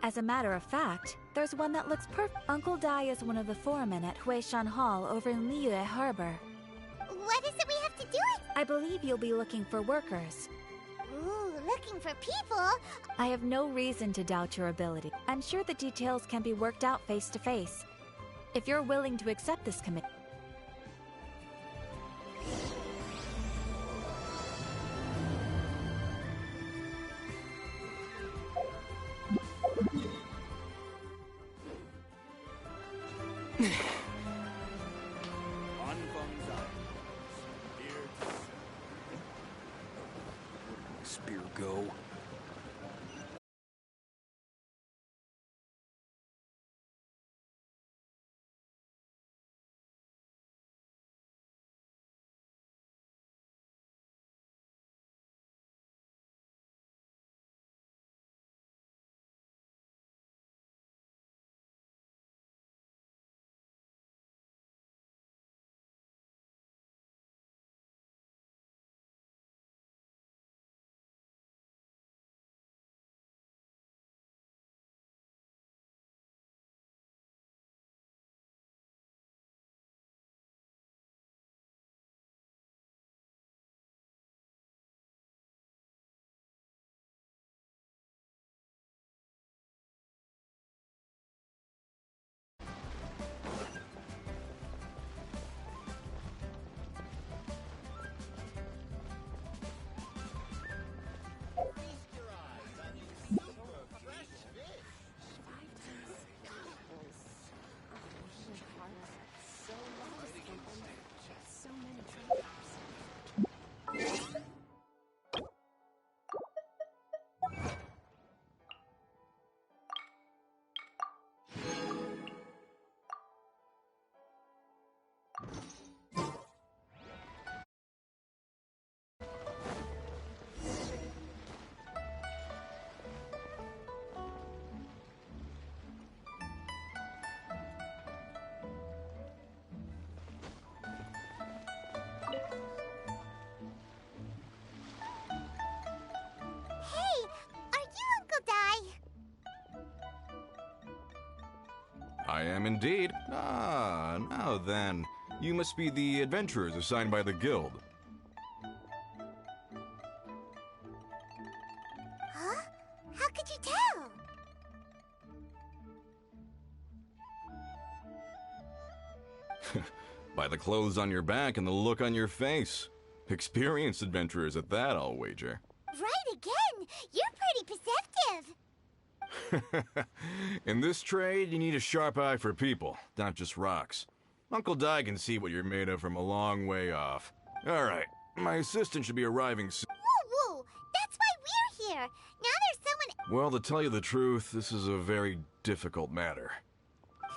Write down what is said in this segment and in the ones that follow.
As a matter of fact, there's one that looks perfect. Uncle Dai is one of the foremen at Huishan Hall over in Liyue Harbor. What is it we have to do? I believe you'll be looking for workers. Ooh, looking for people? I have no reason to doubt your ability. I'm sure the details can be worked out face to face. If you're willing to accept this commitment. Spear go. I am indeed. Ah, now then. You must be the adventurers assigned by the guild. Huh? How could you tell? By the clothes on your back and the look on your face. Experienced adventurers at that, I'll wager. Right again! You're pretty perceptive! In this trade, you need a sharp eye for people, not just rocks. Uncle Dai can see what you're made of from a long way off. Alright, my assistant should be arriving soon. Woo woo! That's why we're here! Now there's someone... Well, to tell you the truth, this is a very difficult matter. So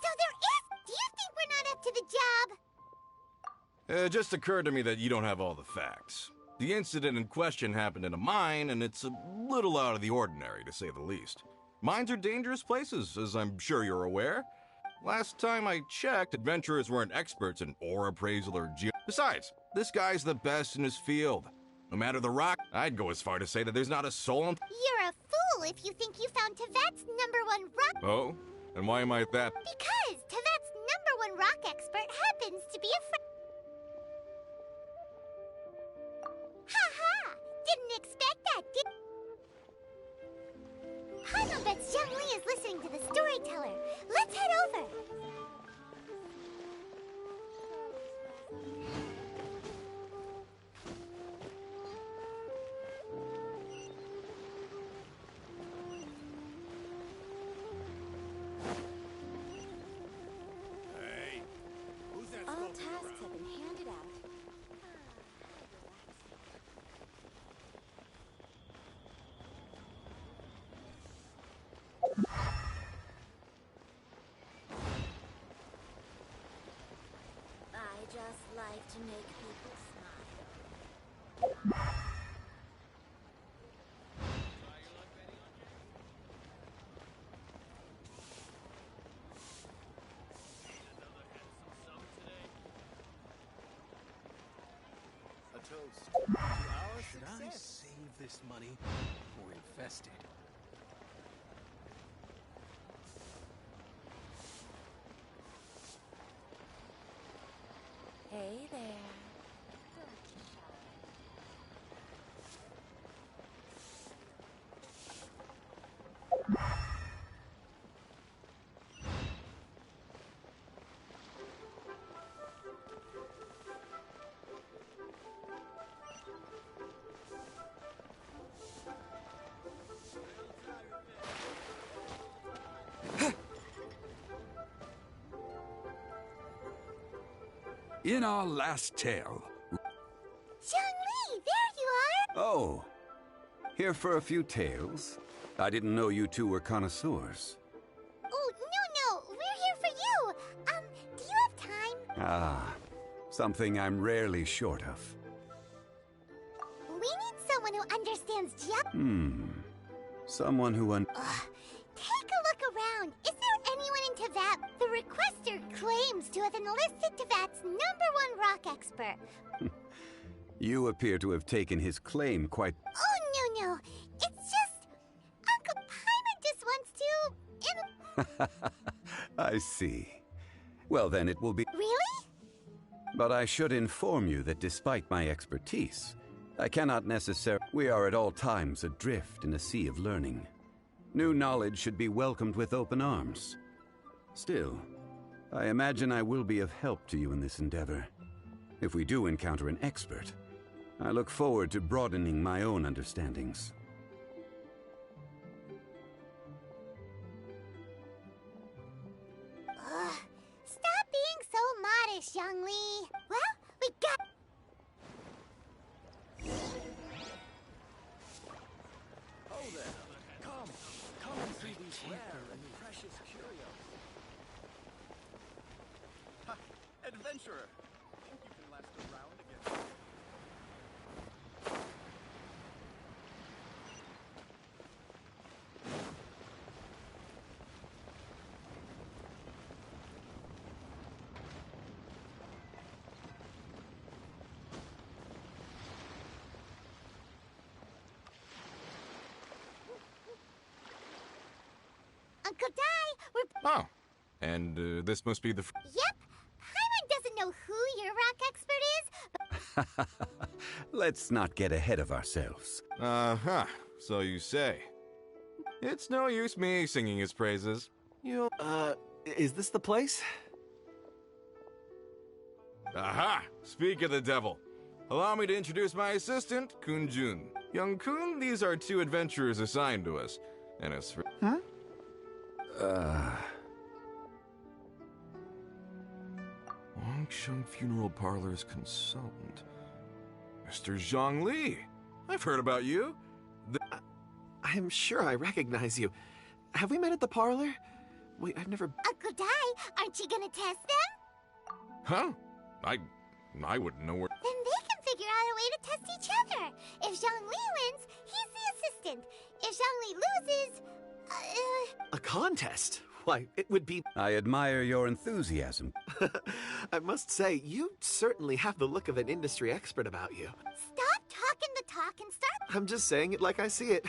there is... Do you think we're not up to the job? It just occurred to me that you don't have all the facts. The incident in question happened in a mine, and it's a little out of the ordinary, to say the least. Mines are dangerous places, as I'm sure you're aware. Last time I checked, adventurers weren't experts in ore appraisal or Besides, this guy's the best in his field. No matter the rock, I'd go as far to say that there's not a soul in... You're a fool if you think you found Tevet's #1 rock... Oh? And why am I that? Because Tevet's #1 rock expert happens to be a friend. Ha! Didn't expect that, did... Paimon bets Zhongli is listening to the storyteller. Let's head over. All tasks have been handed out. I just like to make people smile. Toast to our Should success. I save this money or invest it? Hey there. In our last tale... Zhongli, there you are! Oh, here for a few tales? I didn't know you two were connoisseurs. Oh, no, we're here for you! Do you have time? Ah, something I'm rarely short of. We need someone who understands Jap... Someone who Take a look around. Is there anyone in Tevat? The requester claims to have enlisted Tevat's #1 rock expert. You appear to have taken his claim quite... Oh, no. It's just... Uncle Paimon just wants to... I see. Well, then it will be... Really? But I should inform you that despite my expertise, I cannot necessarily... We are at all times adrift in a sea of learning. New knowledge should be welcomed with open arms. Still, I imagine I will be of help to you in this endeavor. If we do encounter an expert, I look forward to broadening my own understandings. Stop being so modest, Zhongli. Well, we got... Oh there. Come and see these rare and precious curios. Ha! Adventurer! Think you can last a round against... Uncle Dai, we're... Oh, and this must be the... Yep. Paimon doesn't know who your rock expert is, Let's not get ahead of ourselves. Uh-huh, so you say. It's no use me singing his praises. You, is this the place? Aha! Speak of the devil. Allow me to introduce my assistant, Kun-jun. Young Kun, these are 2 adventurers assigned to us. And as for... Huh? Wangsheng Funeral Parlor's consultant. Mr. Zhongli. I've heard about you. I'm sure I recognize you. Have we met at the parlor? Wait, I've never... Uncle Dai, aren't you gonna test them? Huh? I wouldn't know where... Then they can figure out a way to test each other. If Zhongli wins, he's the assistant. If Zhongli loses... A contest? Why, it would be... I admire your enthusiasm. I must say, you certainly have the look of an industry expert about you. Stop talking the talk and start. I'm just saying it like I see it.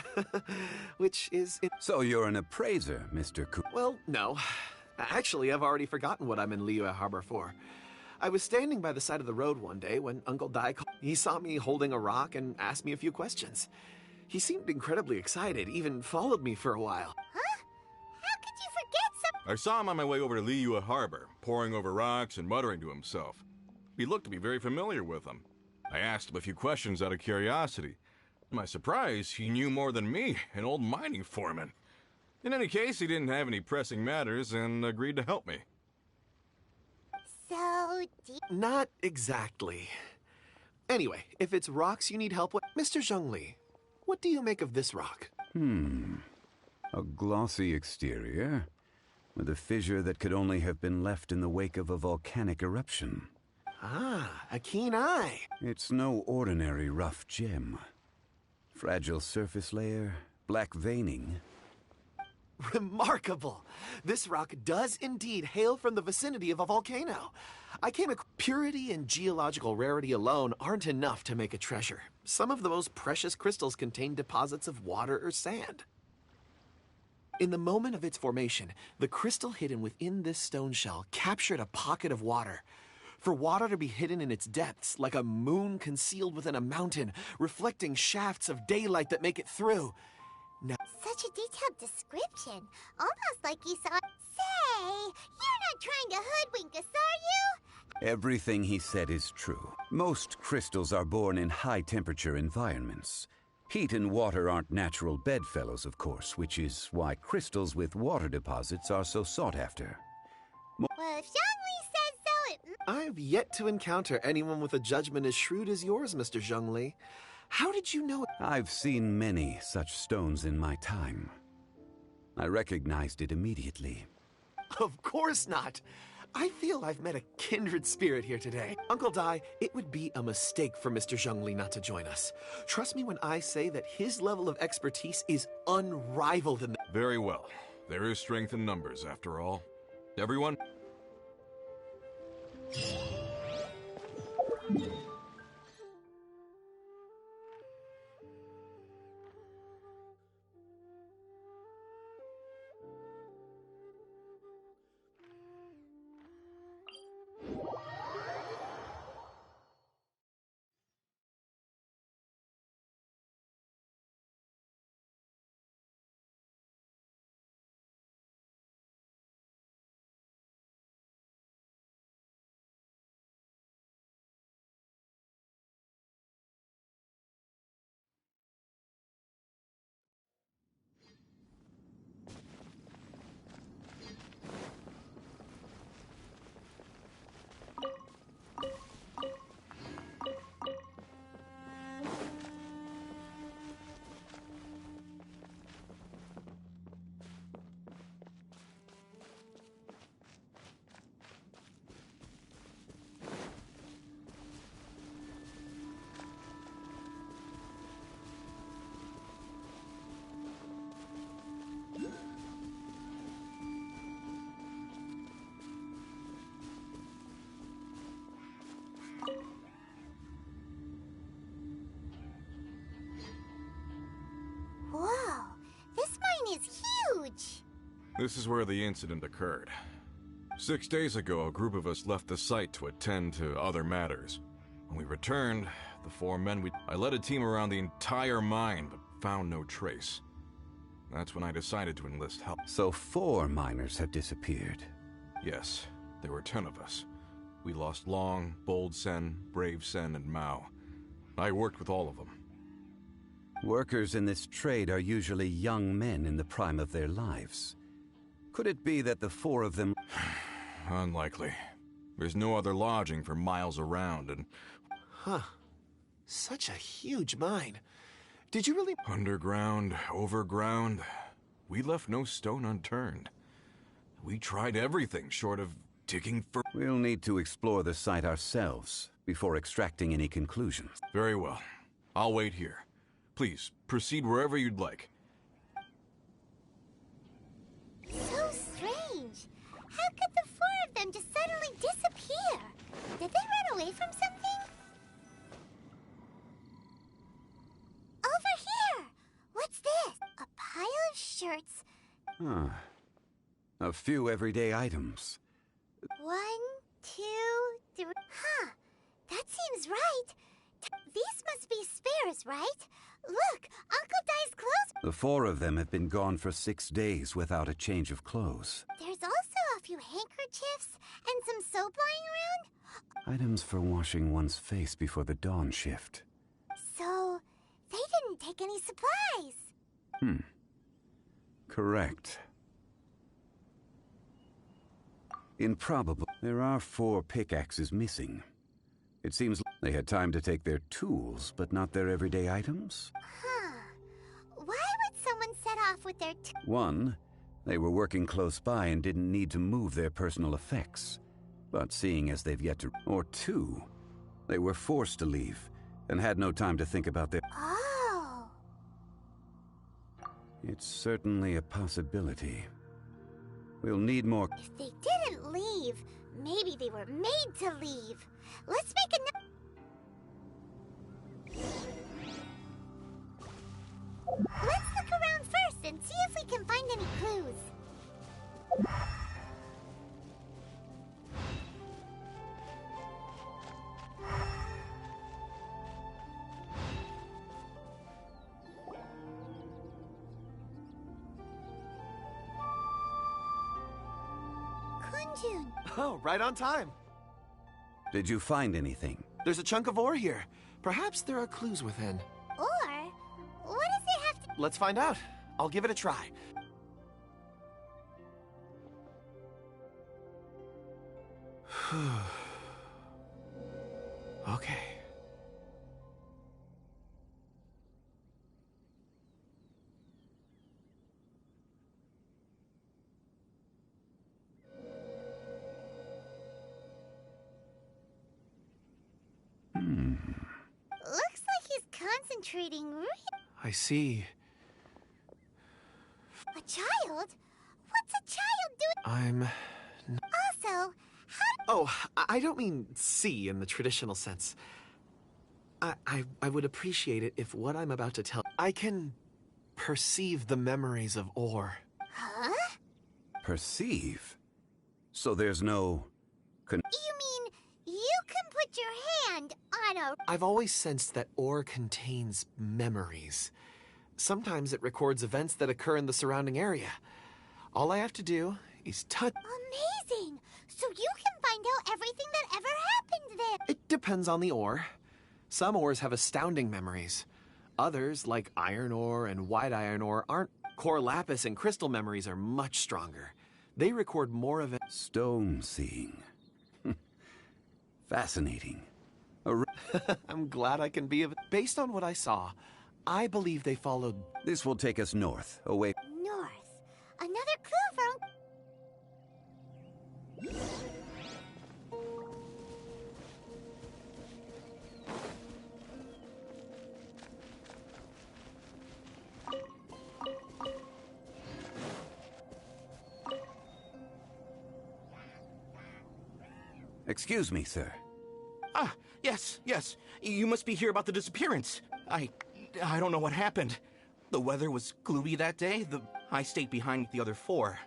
Which is... So you're an appraiser, Mr. Cooper. Well, no. Actually, I've already forgotten what I'm in Liyue Harbor for. I was standing by the side of the road one day when Uncle Dai called. He saw me holding a rock and asked me a few questions. He seemed incredibly excited, even followed me for a while. Huh? How could you forget something? I saw him on my way over to Liyue Harbor, poring over rocks and muttering to himself. He looked to be very familiar with them. I asked him a few questions out of curiosity. To my surprise, he knew more than me, an old mining foreman. In any case, he didn't have any pressing matters and agreed to help me. So deep. Not exactly. Anyway, if it's rocks you need help with... Mr. Zhongli, what do you make of this rock? A glossy exterior, with a fissure that could only have been left in the wake of a volcanic eruption. Ah, a keen eye. It's no ordinary rough gem. Fragile surface layer, black veining. Remarkable! This rock does indeed hail from the vicinity of a volcano. I came across purity and geological rarity alone aren't enough to make a treasure. Some of the most precious crystals contain deposits of water or sand. In the moment of its formation, the crystal hidden within this stone shell captured a pocket of water. For water to be hidden in its depths, like a moon concealed within a mountain, reflecting shafts of daylight that make it through. Now, Such a detailed description. Almost like you saw. Say, you're not trying to hoodwink us, are you? Everything he said is true. Most crystals are born in high-temperature environments. Heat and water aren't natural bedfellows, of course, which is why crystals with water deposits are so sought after. Well, if Zhongli says so, it... I've yet to encounter anyone with a judgment as shrewd as yours, Mr. Zhongli. How did you know it? I've seen many such stones in my time. I recognized it immediately. Of course not. I feel I've met a kindred spirit here today. Uncle Dai, it would be a mistake for Mr. Zhongli not to join us. Trust me when I say that his level of expertise is unrivaled in the... Very well. There is strength in numbers, after all. Everyone? Whoa, this mine is huge. This is where the incident occurred. 6 days ago, a group of us left the site to attend to other matters. When we returned, the 4 men I led a team around the entire mine, but found no trace. That's when I decided to enlist help. So 4 miners have disappeared. Yes, there were 10 of us. We lost Long, Bold Sen, Brave Sen, and Mao. I worked with all of them. Workers in this trade are usually young men in the prime of their lives. Could it be that the 4 of them... Unlikely. There's no other lodging for miles around, and... Huh. Such a huge mine. Did you really... Underground, overground. We left no stone unturned. We tried everything short of digging for... We'll need to explore the site ourselves before extracting any conclusions. Very well. I'll wait here. Please, proceed wherever you'd like. So strange. how could the four of them just suddenly disappear? Did they run away from something? Over here! What's this? A pile of shirts. Huh. A few everyday items. 1, 2, 3. Huh. That seems right. These must be spares, right? Look, Uncle Dai's clothes. The four of them have been gone for 6 days without a change of clothes. There's also a few handkerchiefs and some soap lying around. Items for washing one's face before the dawn shift. So, they didn't take any supplies. Correct. Improbable. There are 4 pickaxes missing. It seems they had time to take their tools, but not their everyday items. Huh. Why would someone set off with their 1, they were working close by and didn't need to move their personal effects. But seeing as they've yet to... Or 2, they were forced to leave and had no time to think about their... Oh. It's certainly a possibility. We'll need more... If they didn't leave, maybe they were made to leave. Let's make a... Let's look around first and see if we can find any clues. Kunjun. Oh, right on time. Did you find anything? There's a chunk of ore here. Perhaps there are clues within. Or, what does it have to... Let's find out. I'll give it a try. Okay. Looks like he's concentrating I see. A child? What's a child doing? I'm... Also, how... Oh, I don't mean see in the traditional sense. I would appreciate it if what I'm about to tell... I can perceive the memories of ore. Huh? Perceive? So there's no... You mean you can put your hand on a... I've always sensed that ore contains memories. Sometimes it records events that occur in the surrounding area. All I have to do is touch... Amazing! So you can find out everything that ever happened there. It depends on the ore. Some ores have astounding memories. Others, like iron ore and white iron ore, aren't. Core lapis and crystal memories are much stronger. They record more of it. Stone seeing. Fascinating. I'm glad I can be of it. Based on what I saw, I believe they followed... This will take us north, away... North. Another clue from... Excuse me, sir. Ah, yes. You must be here about the disappearance. I don't know what happened. The weather was gloomy that day. I stayed behind with the other 4.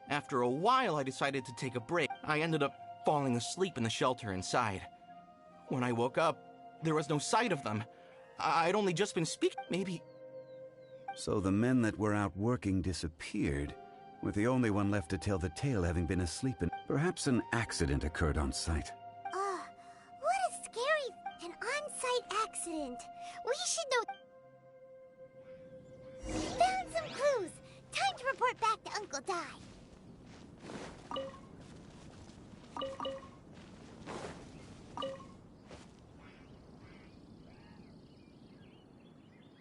After a while, I decided to take a break. I ended up falling asleep in the shelter inside. When I woke up, there was no sight of them. I'd only just been speaking. Maybe... So the men that were out working disappeared, with the only one left to tell the tale having been asleep, and perhaps an accident occurred on site. What a scary... An on-site accident. We should know... Found some clues. Time to report back to Uncle Dai.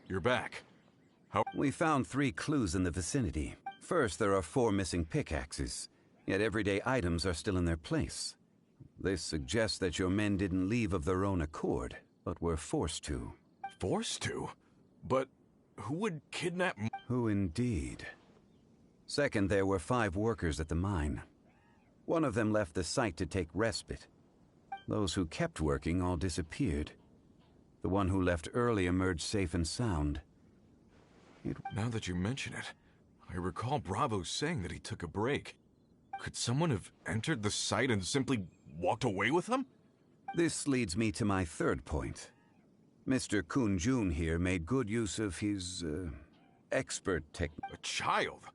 You're back. How... We found 3 clues in the vicinity. First, there are 4 missing pickaxes, yet everyday items are still in their place. This suggests that your men didn't leave of their own accord, but were forced to. Forced to? But who would kidnap... Who indeed? Second, there were 5 workers at the mine. One of them left the site to take respite. Those who kept working all disappeared. The one who left early emerged safe and sound. Now that you mention it, I recall Bravo saying that he took a break. Could someone have entered the site and simply walked away with him? This leads me to my third point. Mr. Kun-jun here made good use of his, expert technique. A child?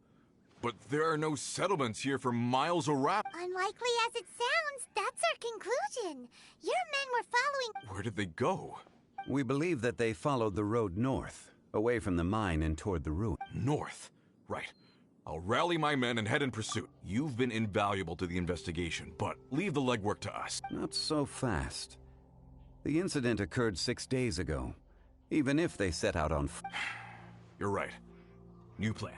But there are no settlements here for miles around. Unlikely as it sounds, that's our conclusion. Your men were following... Where did they go? We believe that they followed the road north, away from the mine and toward the ruin. North? Right. I'll rally my men and head in pursuit. You've been invaluable to the investigation, but leave the legwork to us. Not so fast. The incident occurred 6 days ago. Even if they set out on You're right. New plan.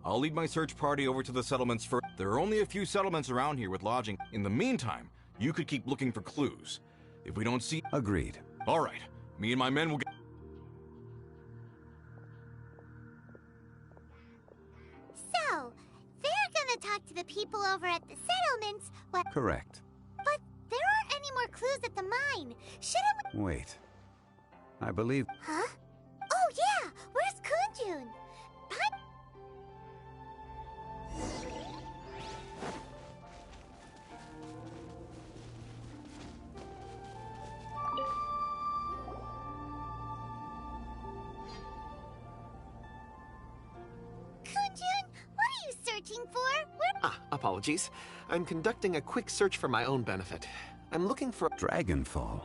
I'll lead my search party over to the settlements first. There are only a few settlements around here with lodging. In the meantime, you could keep looking for clues. If we don't see... Agreed. All right. Me and my men will get... So, they're gonna talk to the people over at the settlements. What? Correct. But there aren't any more clues at the mine. Shouldn't we... Wait. I believe... Huh? Oh yeah! Where's Kun-jun? For? Apologies. I'm conducting a quick search for my own benefit. I'm looking for... Dragonfall.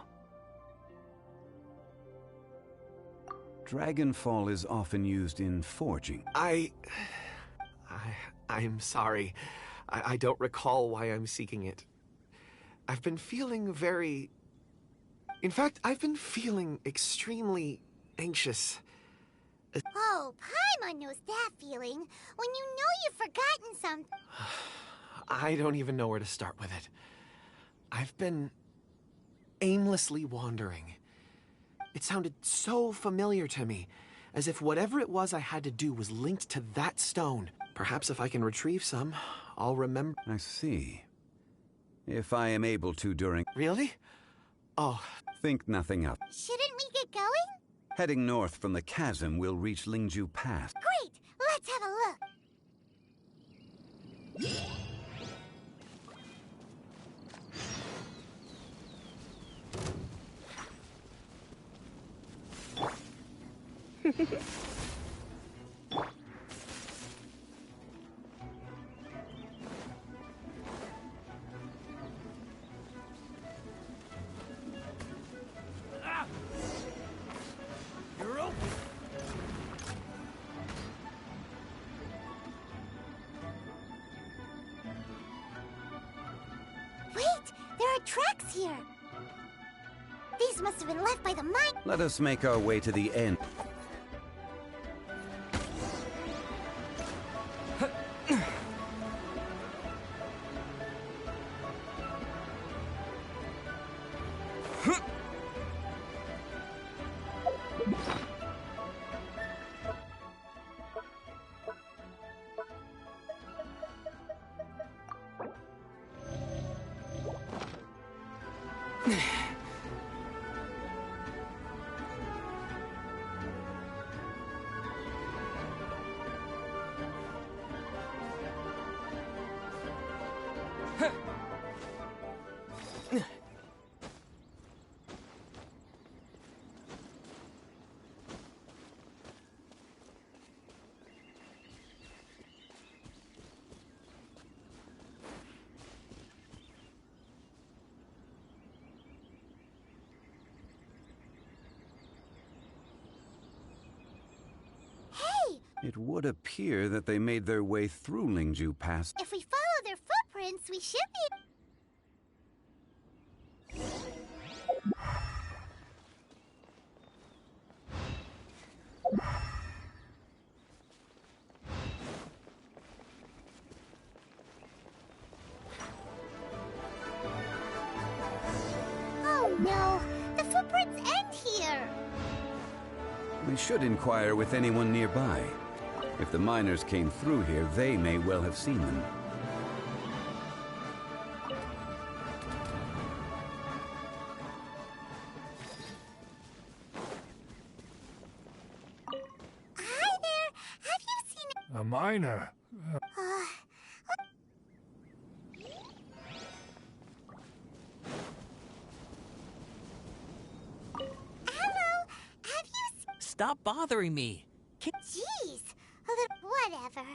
Dragonfall is often used in forging. I'm sorry. I don't recall why I'm seeking it. I've been feeling very... In fact, I've been feeling extremely anxious. Oh, Paimon knows that feeling. When you know you've forgotten something. I don't even know where to start with it. I've been aimlessly wandering. It sounded so familiar to me, as if whatever it was I had to do was linked to that stone. Perhaps if I can retrieve some, I'll remember. I see. If I am able to during... Really? Oh. Think nothing of. Shouldn't we get going? Heading north from the chasm, we'll reach Lingju Pass. Great! Let's have a look. You're open. Wait! There are tracks here! These must have been left by the mine. Let us make our way to the end. It would appear that they made their way through Lingju Pass. If we follow their footprints, we should be... Oh no! The footprints end here! We should inquire with anyone nearby. If the miners came through here, they may well have seen them. A minor. Hello, have you Stop bothering me. Jeez, whatever.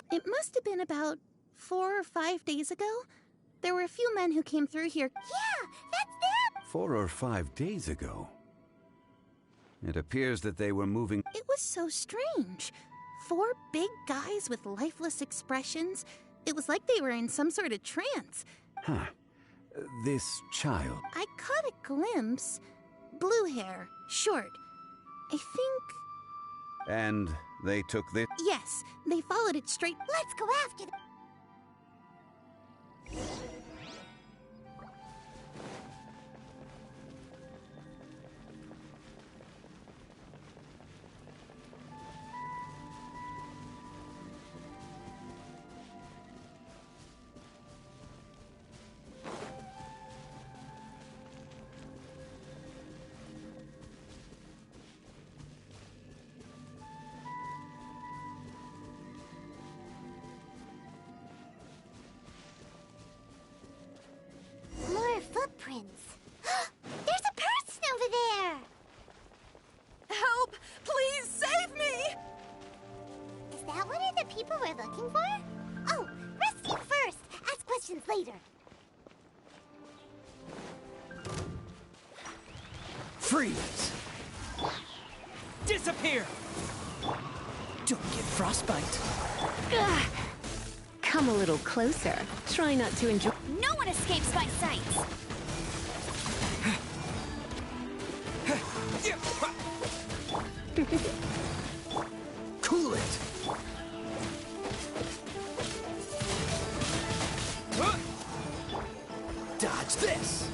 It must have been about 4 or 5 days ago. There were a few men who came through here. Yeah, that's them! 4 or 5 days ago. It appears that they were moving. It was so strange. 4 big guys with lifeless expressions. It was like they were in some sort of trance. Huh. This child. I caught a glimpse. Blue hair, short. I think... And they took this. Yes, they followed it straight. Let's go after them. Footprints. There's a person over there! Help! Please save me! Is that one of the people we're looking for? Oh, rescue first! Ask questions later. Freeze! Disappear! Don't get frostbite. Ugh. Come a little closer. Try not to enjoy. No one escapes my sight! Cool it! Dodge this!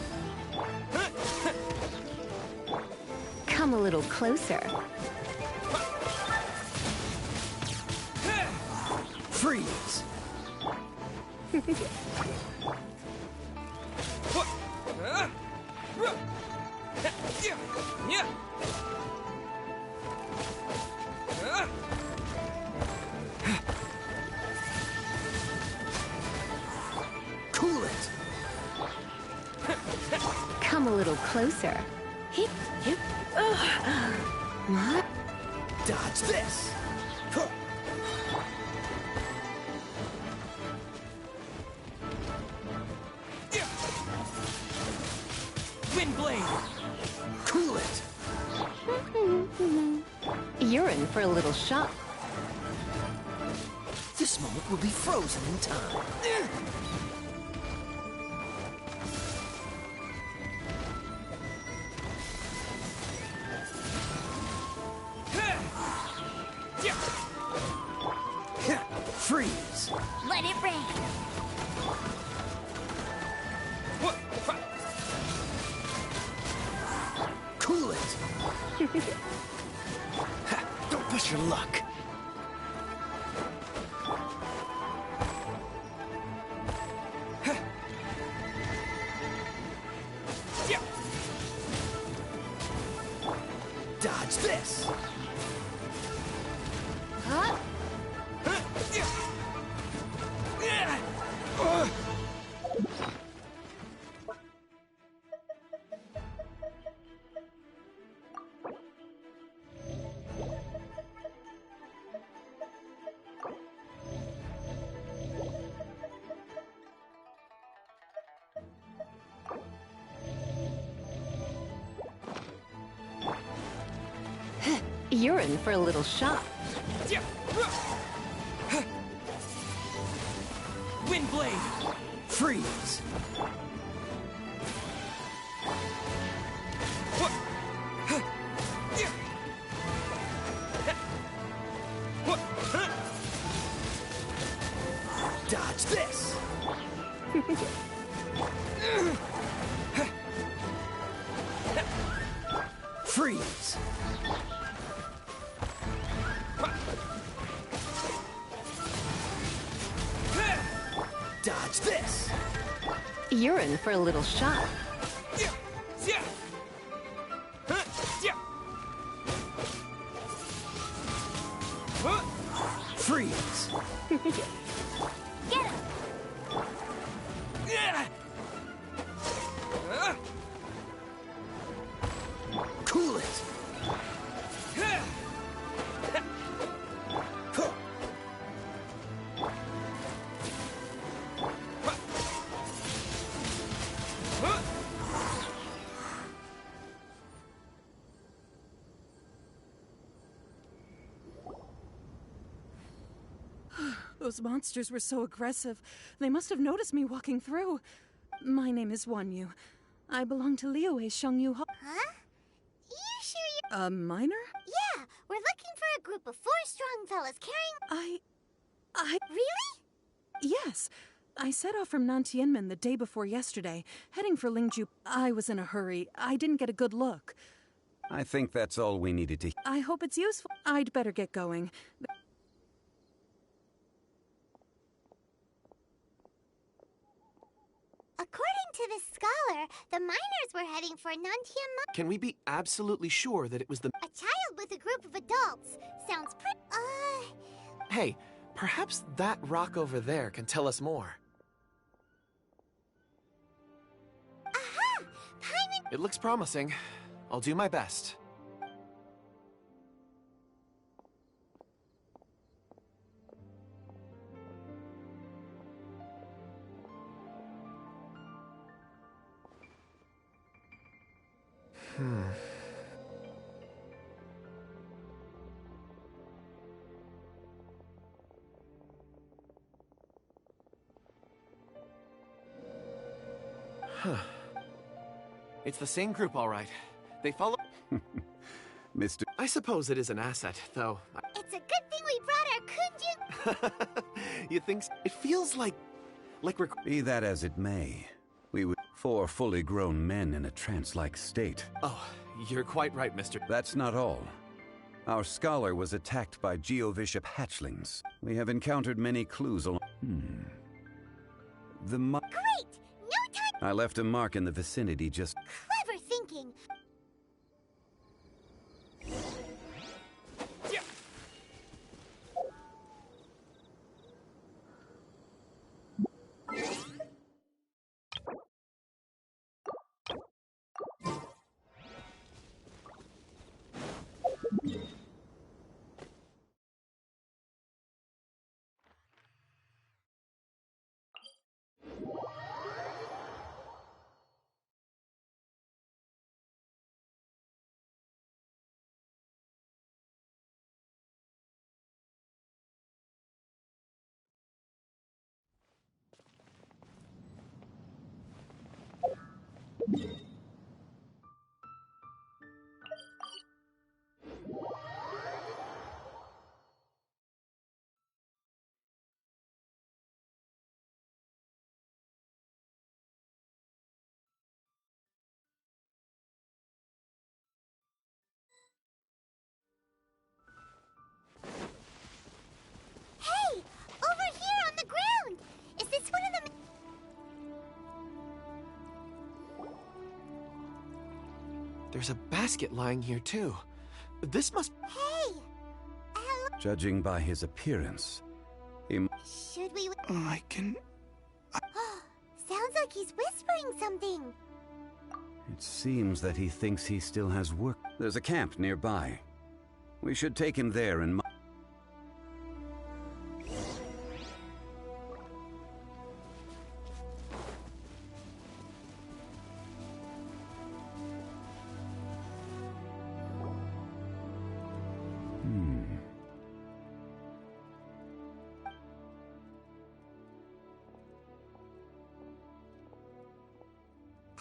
Come a little closer. Freeze! Cool it! Come a little closer. Hip, hip. What? Dodge this! Windblade! Cool it! You're in for a little shock. This moment will be frozen in time. Freeze! Let it rain! Cool it! Don't push your luck. Dodge this! Huh? You're in for a little shock. Windblade! Freeze! Dodge this! Freeze! Dodge this! You're in for a little shock. Freeze! Get him! Cool it! Those monsters were so aggressive. They must have noticed me walking through. My name is Wanyu. I belong to Liyue Shengyu Ho. Huh? You sure you... A minor? Yeah, we're looking for a group of 4 strong fellas carrying... Really? Yes. I set off from Nantianmen the day before yesterday, heading for Lingju. I was in a hurry. I didn't get a good look. I think that's all we needed to. I hope it's useful. I'd better get going. According to this scholar, the miners were heading for Nantianmen. Can we be absolutely sure that it was the... A child with a group of adults. Sounds pretty... Hey, perhaps that rock over there can tell us more. Aha! Paimon... It looks promising. I'll do my best. Huh. It's the same group, all right. They follow... Mr. I suppose it is an asset, though. It's a good thing we brought our Kunjun... You think... It feels like we're... Be that as it may, we would... 4 fully grown men in a trance-like state. Oh, you're quite right, Mr. That's not all. Our scholar was attacked by Geovishap hatchlings. We have encountered many clues along... The Great! No time... I left a mark in the vicinity just... Clever thinking. Hey! Over here on the ground! Is this one of the... There's a basket lying here, too. This must... Hey! Hello? Judging by his appearance, he... Should we... I can... Sounds like he's whispering something. It seems that he thinks he still has work. There's a camp nearby. We should take him there and...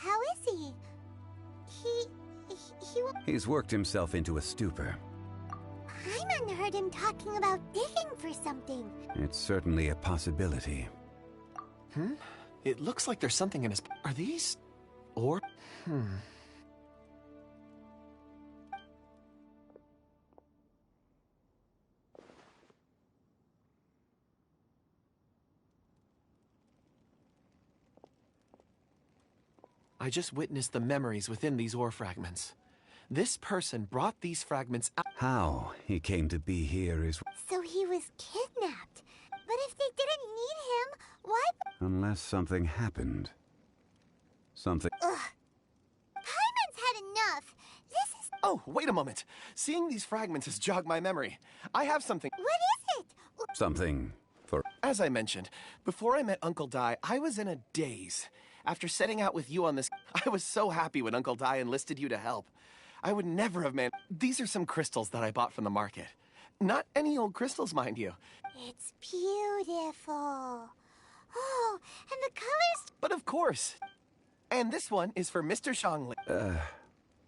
How is he? He He's worked himself into a stupor. Paimon heard him talking about digging for something. It's certainly a possibility. It looks like there's something in his... Are these... or... I just witnessed the memories within these ore fragments. This person brought these fragments out. How he came to be here is... So he was kidnapped. But if they didn't need him, why... Unless something happened. Something... Ugh. Paimon's had enough. This is... Oh, wait a moment. Seeing these fragments has jogged my memory. I have something... What is it? Something for... As I mentioned, before I met Uncle Dai, I was in a daze. After setting out with you on this, I was so happy when Uncle Dai enlisted you to help. I would never have These are some crystals that I bought from the market. Not any old crystals, mind you. It's beautiful. Oh, and the colors... But of course. And this one is for Mr. Shangli.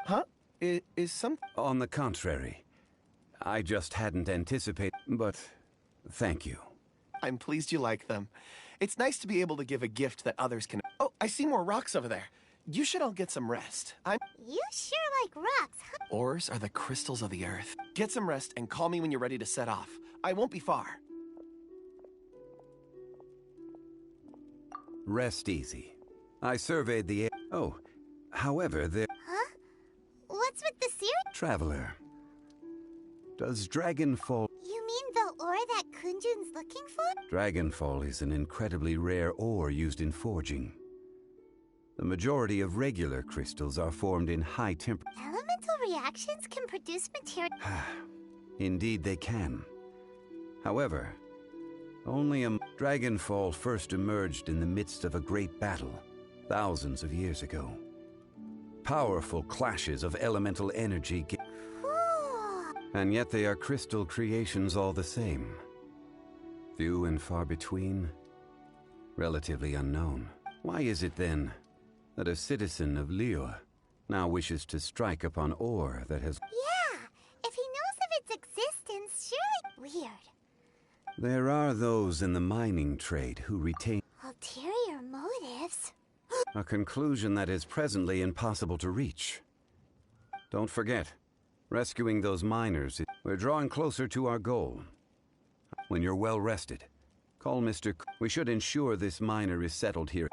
Huh? Is some... On the contrary. I just hadn't anticipated... But... thank you. I'm pleased you like them. It's nice to be able to give a gift that others can... Oh, I see more rocks over there. You should all get some rest. You sure like rocks, huh? Ores are the crystals of the earth. Get some rest and call me when you're ready to set off. I won't be far. Rest easy. I surveyed the... Oh, however, there... Huh? What's with the series? Traveler. Does Dragonfall... You mean the ore that Kunjun's looking for? Dragonfall is an incredibly rare ore used in forging. The majority of regular crystals are formed in high temperature. Elemental reactions can produce material... Indeed they can. However, only a... Dragonfall first emerged in the midst of a great battle, thousands of years ago. Powerful clashes of elemental energy... And yet they are crystal creations all the same. Few and far between, relatively unknown. Why is it then that a citizen of Liyue now wishes to strike upon ore that has... Yeah, if he knows of its existence, surely... Weird. There are those in the mining trade who retain... Ulterior motives? A conclusion that is presently impossible to reach. Don't forget, rescuing those miners, we're drawing closer to our goal. When you're well rested, call Mr. We should ensure this miner is settled here.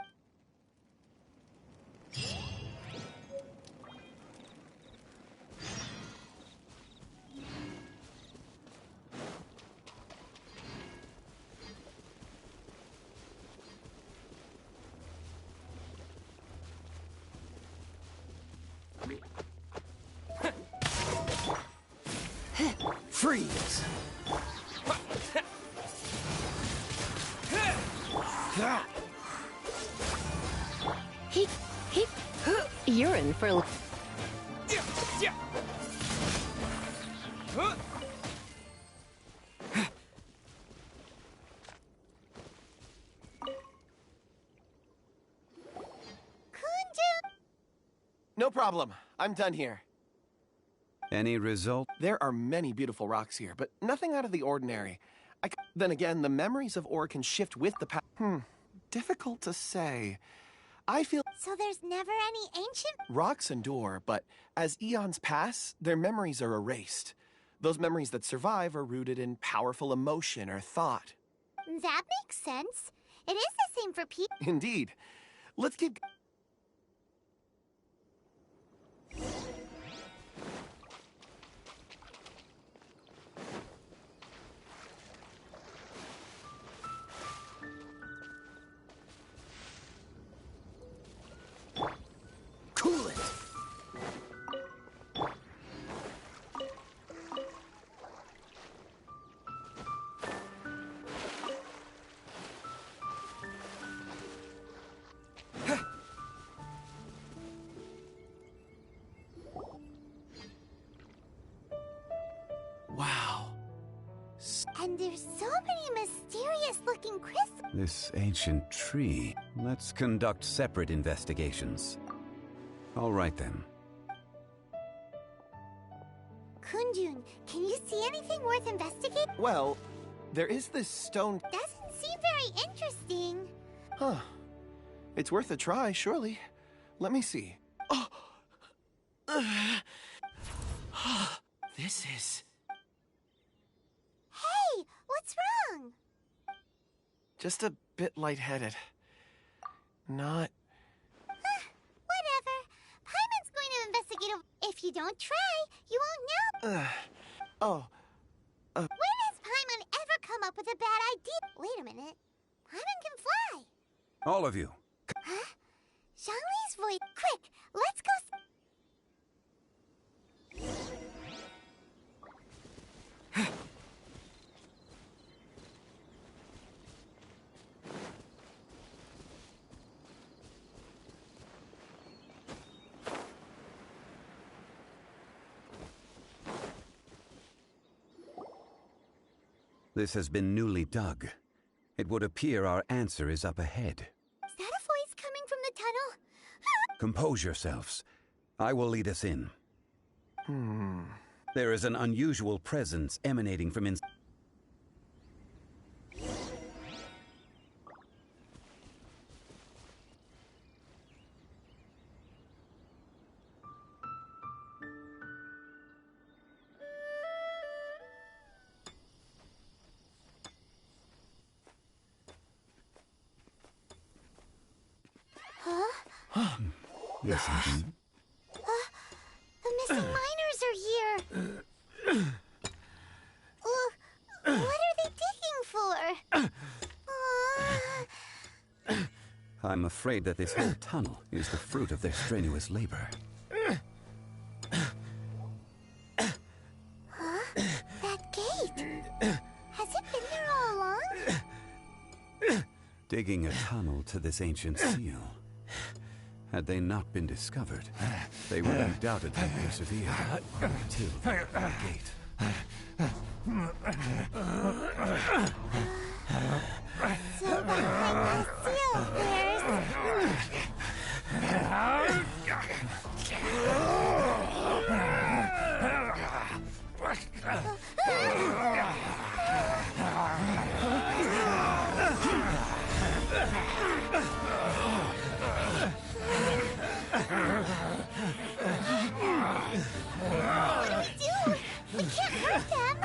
Freeze! You're in for... No problem. I'm done here. Any result? There are many beautiful rocks here, but nothing out of the ordinary. Then again, the memories of ore can shift with the past. Difficult to say. I feel... So there's never any ancient... Rocks endure, but as eons pass, their memories are erased. Those memories that survive are rooted in powerful emotion or thought. That makes sense. It is the same for people. Indeed. Let's keep... Cool it! Wow. And there's so many mysterious-looking crystals. This ancient tree. Let's conduct separate investigations. All right then. Kunjun, can you see anything worth investigating? Well, there is this stone... Doesn't seem very interesting. Huh. It's worth a try, surely. Let me see. Oh! This is... Hey, what's wrong? just a bit lightheaded. Not... Whatever. Paimon's going to investigate. If you don't try, you won't know. When has Paimon ever come up with a bad idea? Wait a minute. Paimon can fly. All of you. Huh? Zhongli's voice. Quick, let's go. This has been newly dug. It would appear our answer is up ahead. Is that a voice coming from the tunnel? Compose yourselves. I will lead us in. There is an unusual presence emanating from inside. Yes, indeed. The missing miners are here. What are they digging for? I'm afraid that this whole tunnel is the fruit of their strenuous labor. That gate. Has it been there all along? Digging a tunnel to this ancient seal. Had they not been discovered, they would undoubtedly persevere until the gate. So behind the seal, What do we do? We can't hurt them.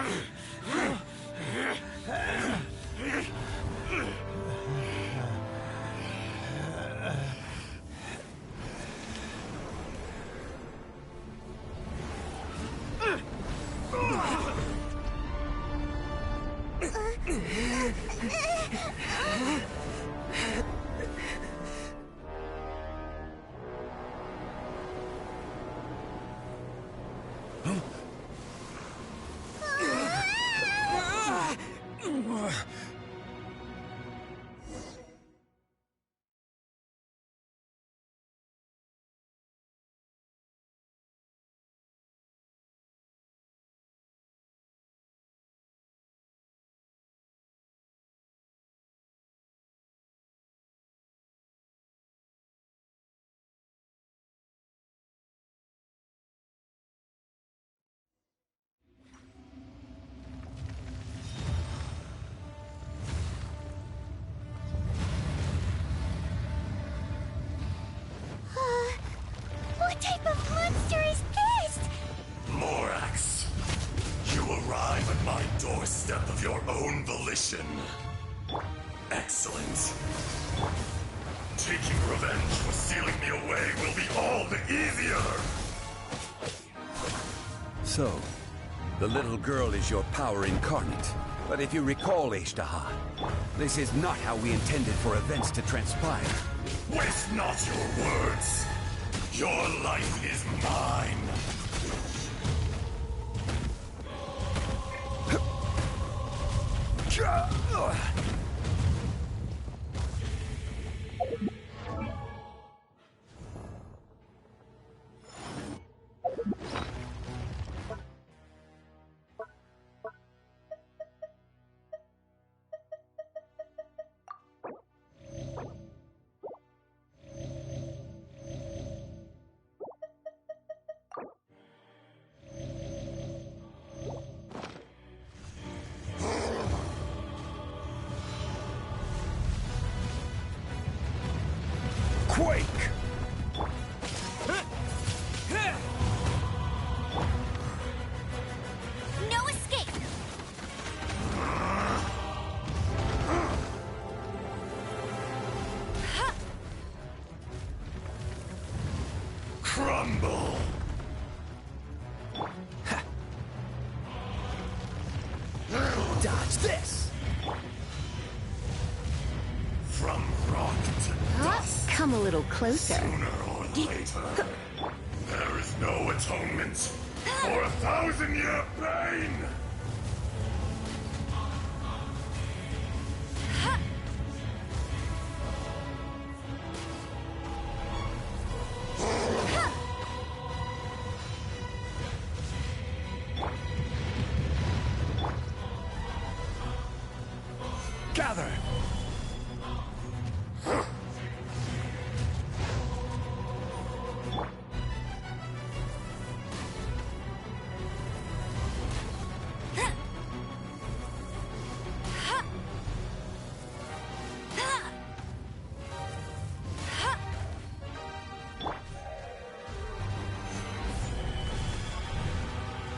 What type of monster is this? Morax, you arrive at my doorstep of your own volition. Excellent. Taking revenge for sealing me away will be all the easier. So, the little girl is your power incarnate. But if you recall, Ishtaha, this is not how we intended for events to transpire. Waste not your words. Your life is mine. Quake! No escape! Crumble! Dodge this! From rock to dust. Come a little closer. Sooner or later, there is no atonement for 1,000-year pain! Gather!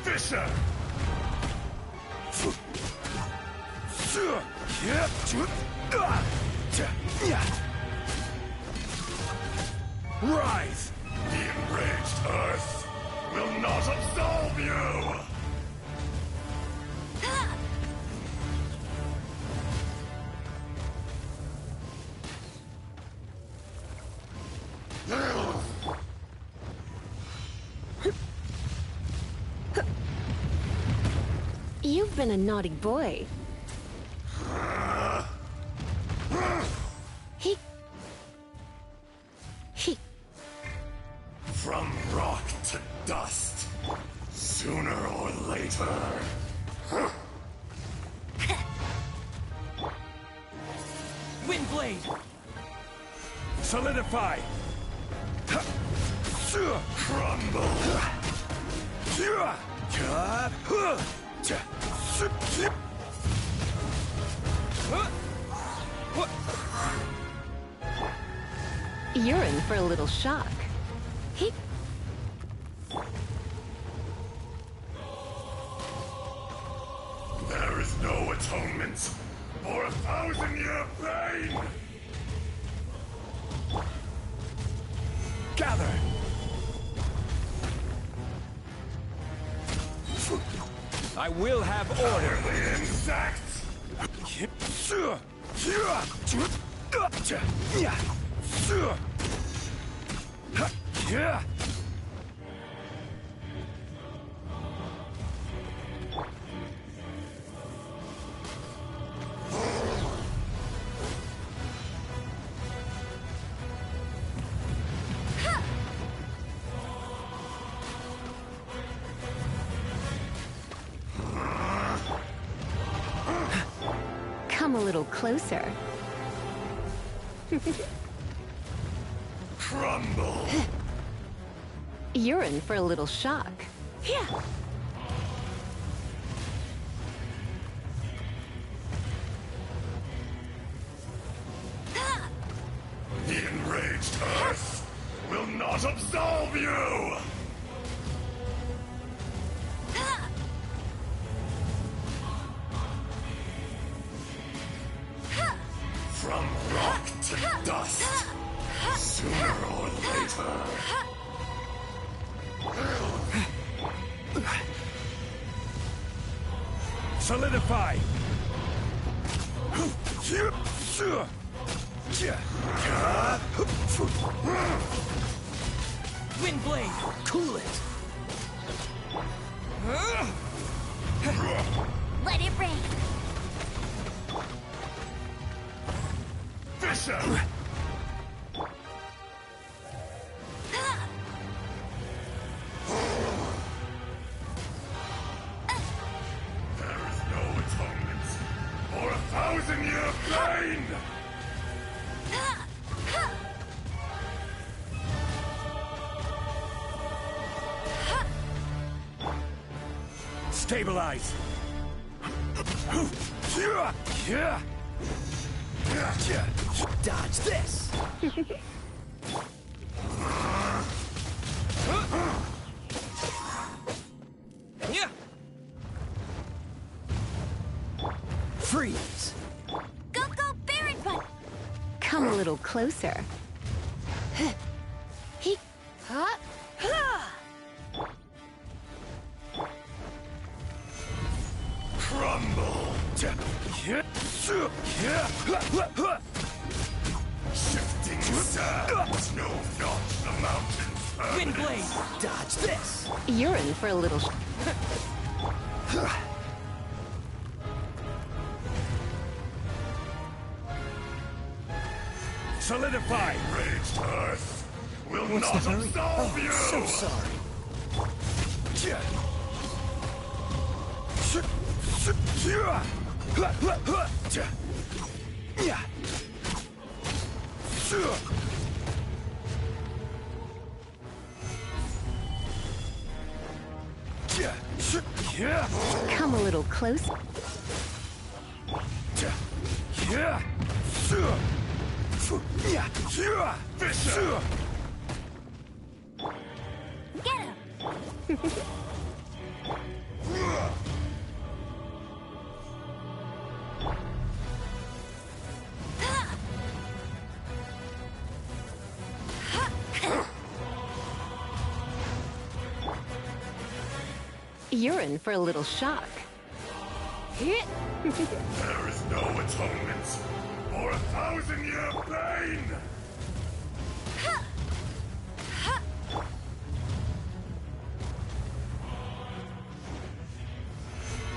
Fisher! Rise! The enraged Earth will not absolve you! You've been a naughty boy. From rock to dust, sooner or later. Windblade! Solidify! Crumble! You're in for a little shock. There is no atonement for 1,000-year pain! Gather! I will have order! The insects! Come a little closer. Crumble! You're in for a little shock. Yeah. The enraged Earth will not absolve you! From rock to dust, sooner or later. Solidify! Windblade! Cool it! Let it rain! Fisher! There is no atonement for 1,000-year pain! Stabilize! Dodge this! Yeah. Freeze. Go, Baron Bun! Come a little closer. Crumble! Shifting sands know not the mountain's Wind permanence. blade. Dodge this. You're in for a little... Solidify. Enraged earth will What's not the hurry? absolve Oh, you! so sorry. Come a little closer. Fisher! Get him! You're in for a little shock. There is no atonement for 1,000-year pain!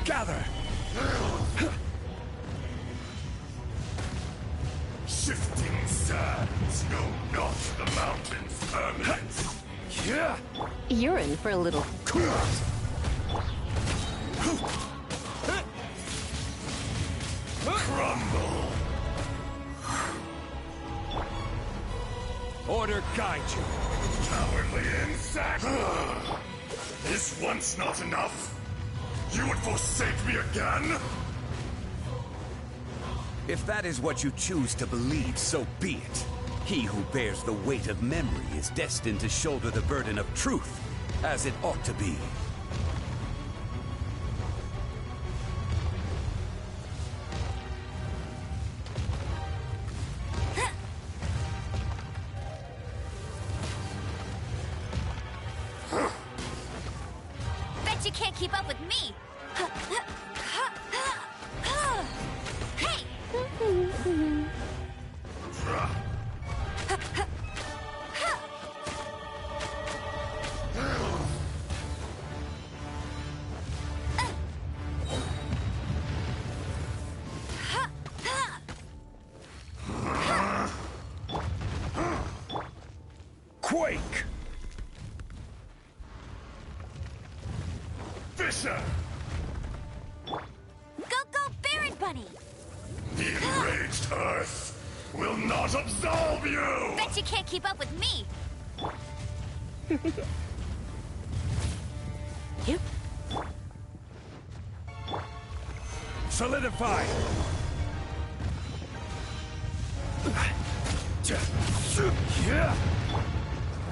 Gather. Shifting sands know not the mountain's permanence. You're in for a little... Crumble! Order guide you. Cowardly insect! Is once not enough? You would forsake me again? If that is what you choose to believe, so be it. He who bears the weight of memory is destined to shoulder the burden of truth, as it ought to be. Bet you can't keep up with me! Hey! Quake. Fisher! Go, Baron Bunny! The enraged earth will not absolve you! Bet you can't keep up with me! Solidify.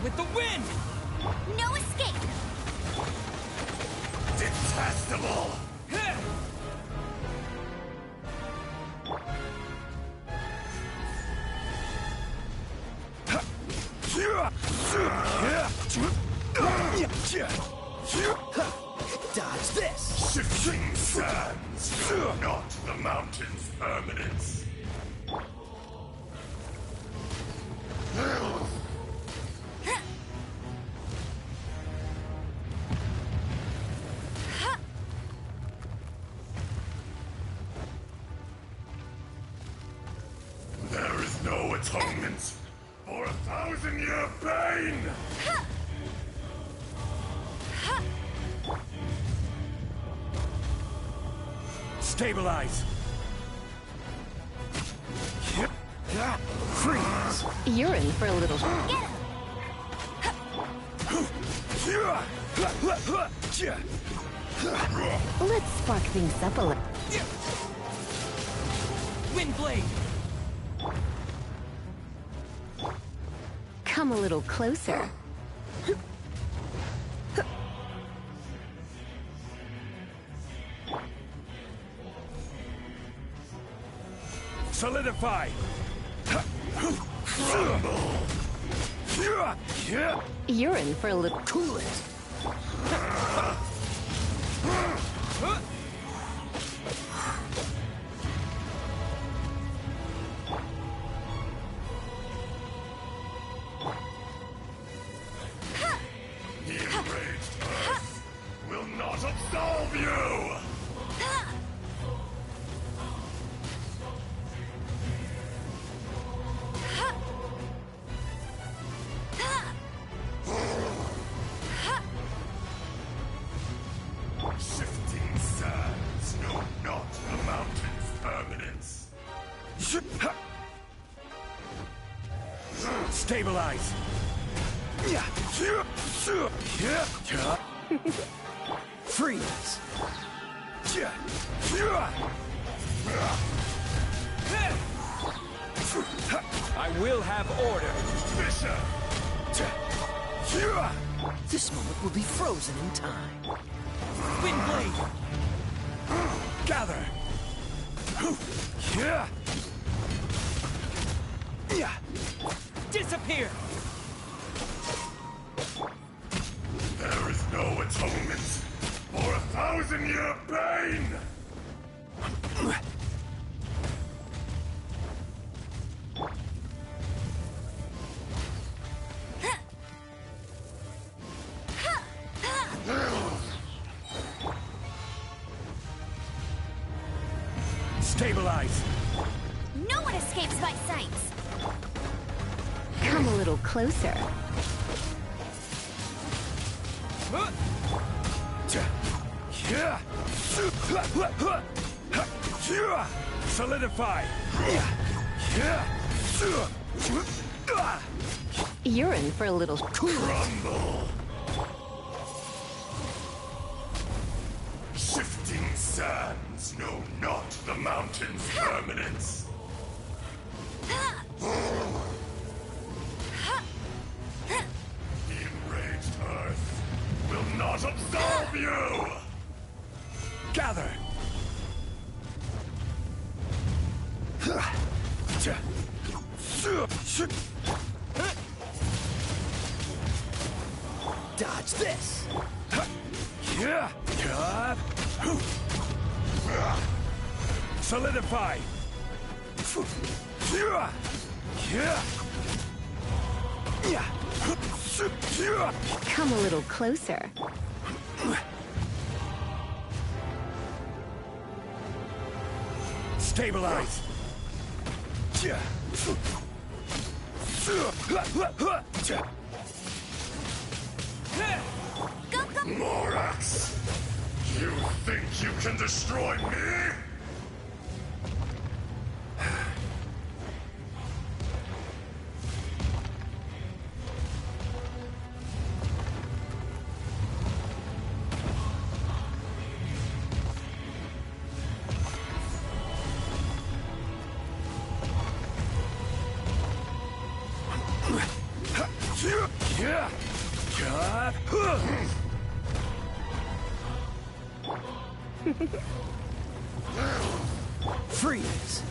With the wind. No escape! Detestable! Dodge this. Shifting sands know not the mountain's permanence. There is no atonement for 1,000-year pain! Stabilize. Freeze. You're in for a little... Let's spark things up a little. Wind blade. Come a little closer. Solidify! You're in for a little... Cool it! The enraged Earth will not absolve you! Shifting sands know not the mountain's permanence. Stabilize! Freeze! I will have order! Fisher! This moment will be frozen in time. Windblade! Gather! Disappear! There is no atonement for 1,000-year pain! Stabilize! No one escapes my sights! Come a little closer. Solidify! You're in for a little... Crumble! Shifting sands know not the mountain's permanence. The enraged Earth will not absolve you! Gather! Dodge this! Solidify! Come a little closer. Stabilize! Morax! You think you can destroy me? Freeze!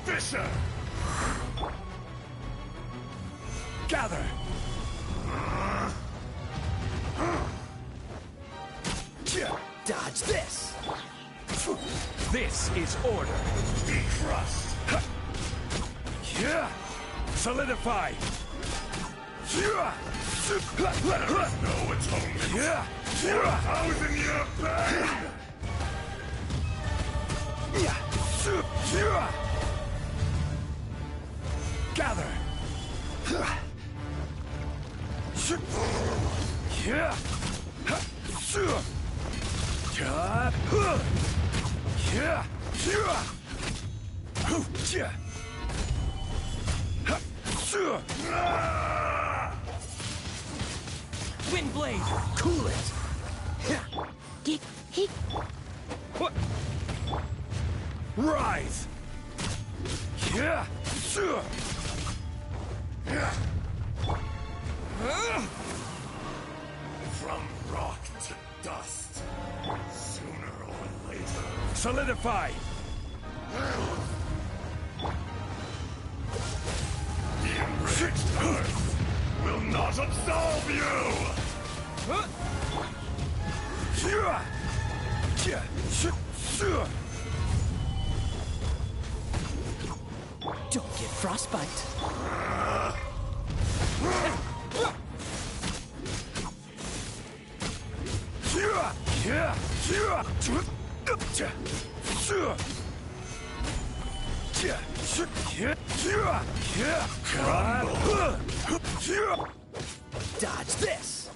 Fisher! Gather! Dodge this! This is order! Be crushed! Solidify! There is no atonement for 1,000-year pain! Gather! Windblade! Cool it! Rise! Solidify! The enriched earth will not absolve you! Don't get frostbite. Dodge this.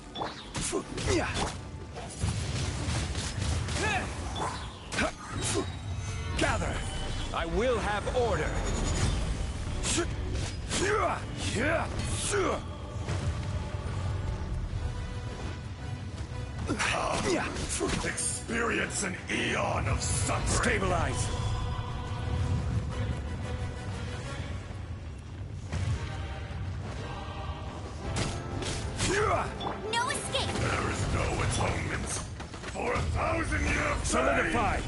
Gather! I will have order! Experience an eon of suffering! Stabilize! No escape! There is no atonement for 1,000 years! Solidify!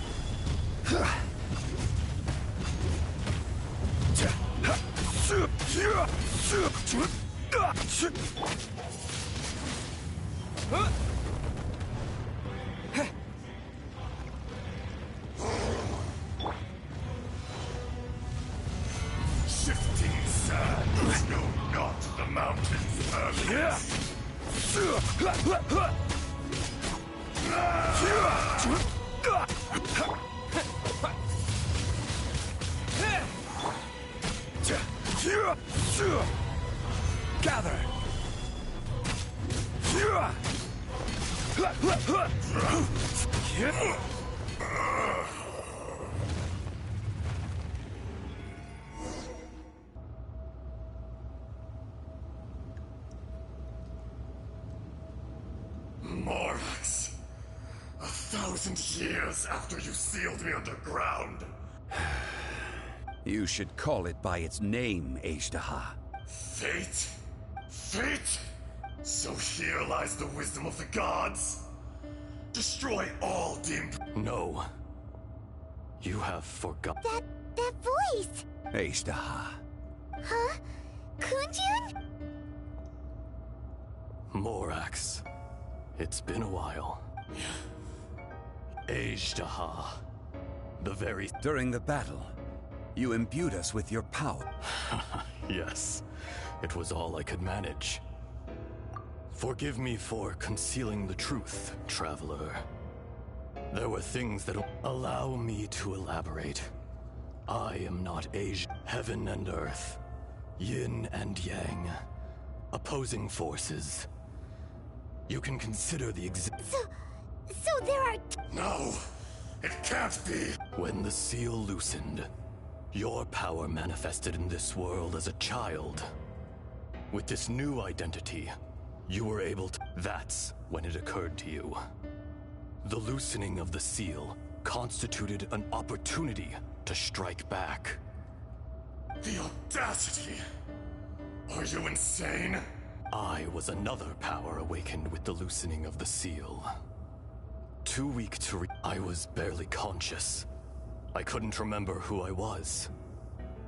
Shifting sands know not the mountain's purpose. Gather! Morax, 1,000 years after you sealed me underground. You should call it by its name, Azhdaha. Fate? Fate? So here lies the wisdom of the gods? Destroy all dim... No. You have forgotten. That voice! Azhdaha. Huh? Kunjun? Morax. It's been a while. Azhdaha. The very... During the battle, you imbued us with your power. Yes. It was all I could manage. Forgive me for concealing the truth, traveler. There were things that... Allow me to elaborate. I am not Asia. Heaven and earth. Yin and yang. Opposing forces. You can consider the So there are... No! It can't be! When the seal loosened, your power manifested in this world as a child. With this new identity, you were able to... That's when it occurred to you. The loosening of the seal constituted an opportunity to strike back. The audacity! Are you insane? I was another power awakened with the loosening of the seal. Too weak to I was barely conscious. I couldn't remember who I was.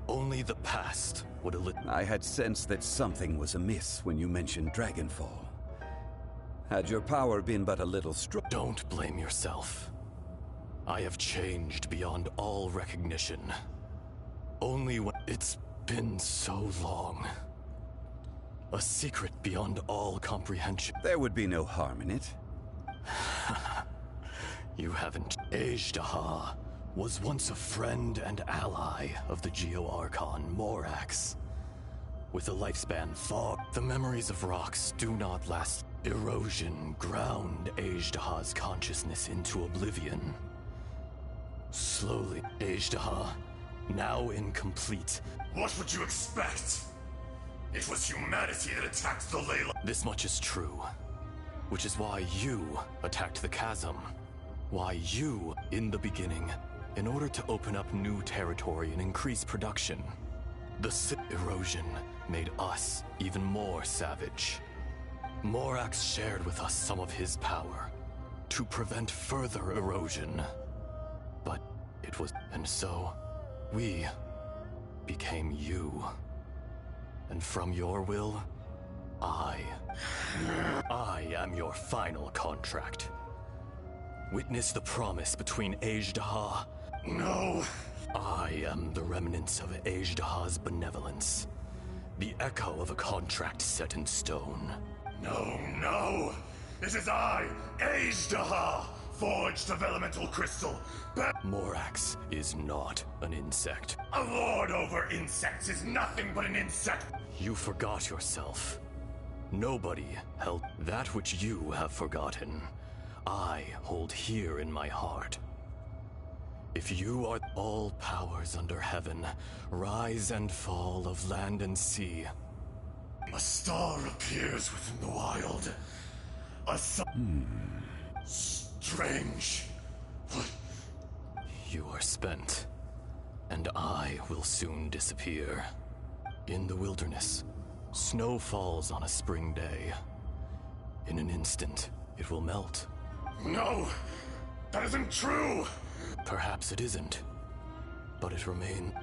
Only the past would I had sensed that something was amiss when you mentioned Dragonfall. Had your power been but a little strong... Don't blame yourself. I have changed beyond all recognition. Only when... It's been so long. A secret beyond all comprehension. There would be no harm in it. You haven't. Azhdaha was once a friend and ally of the Geo-Archon Morax. With a lifespan far, the memories of rocks do not last. Erosion ground Azhdaha's consciousness into oblivion. Slowly, Azhdaha, now incomplete. What would you expect? It was humanity that attacked the Layla. This much is true. Which is why you attacked the chasm. Why you, in the beginning, in order to open up new territory and increase production. The erosion made us even more savage. Morax shared with us some of his power to prevent further erosion. But It was, and so, we became you. And from your will, I am your final contract. Witness the promise between Atto2. No. I am the remnants of Atto2's benevolence. The echo of a contract set in stone. No, no! This is I, Atto2, forged of elemental crystal. Morax is not an insect. A lord over insects is nothing but an insect! You forgot yourself. Nobody held that which you have forgotten. I hold here in my heart. If you are all powers under heaven, rise and fall of land and sea. A star appears within the wild. A strange. What? You are spent, and I will soon disappear. In the wilderness, snow falls on a spring day. In an instant, it will melt. No! That isn't true! Perhaps it isn't, but it remains.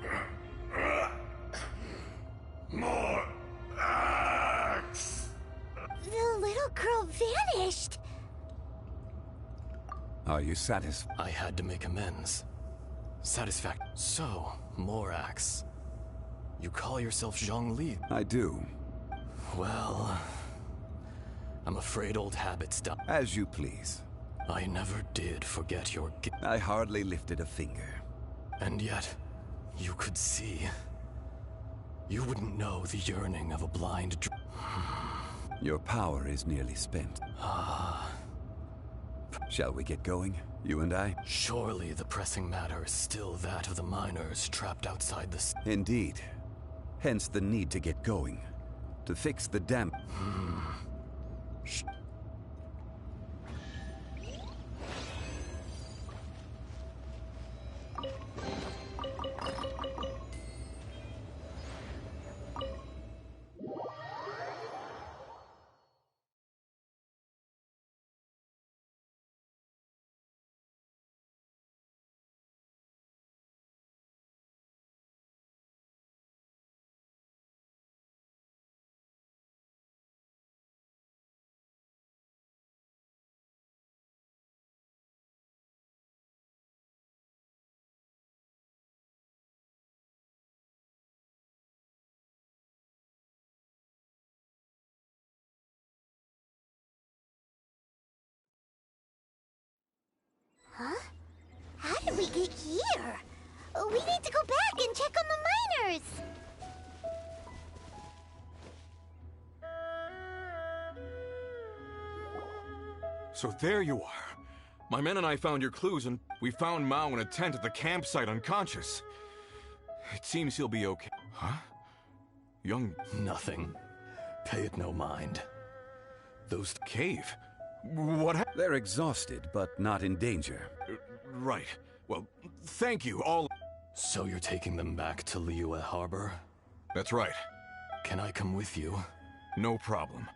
More axe! The little girl vanished! Are you satisfied? I had to make amends. So, Morax, you call yourself Zhongli? I do. Well, I'm afraid old habits die. As you please. I never did forget your I hardly lifted a finger. And yet, you could see. You wouldn't know the yearning of a blind Your power is nearly spent. Shall we get going, you and I? Surely the pressing matter is still that of the miners trapped outside the... Indeed. Hence the need to get going. To fix the dam... Huh? How did we get here? We need to go back and check on the miners! So there you are. My men and I found your clues, and we found Mao in a tent at the campsite unconscious. It seems he'll be okay. Huh? Young... Nothing. Pay it no mind. Those... Cave? What happened? They're exhausted, but not in danger. Right. Well, thank you, all... So you're taking them back to Liyue Harbor? That's right. Can I come with you? No problem.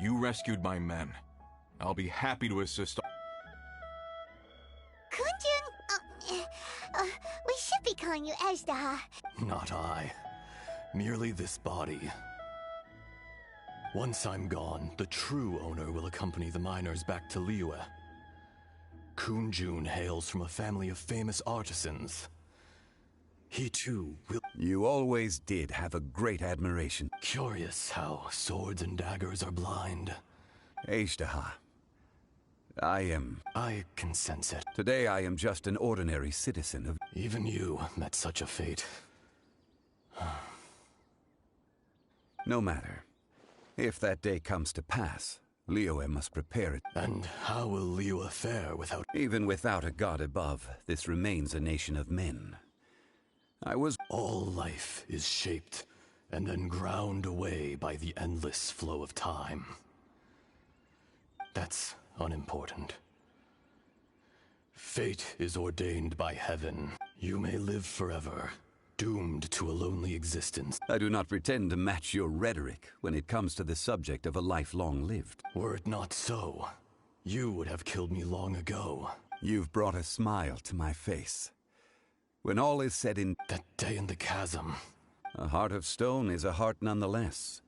You rescued my men. I'll be happy to assist... Kunjun, we should be calling you Atto2. Not I. Merely this body. Once I'm gone, the true owner will accompany the miners back to Liyue. Kunjun hails from a family of famous artisans. He too will... You always did have a great admiration. Curious how swords and daggers are blind. Atto2. I can sense it. Today I am just an ordinary citizen of... Even you met such a fate. No matter. If that day comes to pass, Liyue must prepare it. And how will Liyue fare without... Even without a god above, this remains a nation of men. All life is shaped and then ground away by the endless flow of time. That's unimportant. Fate is ordained by heaven. You may live forever, doomed to a lonely existence. I do not pretend to match your rhetoric when it comes to the subject of a life long lived. Were it not so, you would have killed me long ago. You've brought a smile to my face. When all is said in... That day in the chasm. A heart of stone is a heart nonetheless.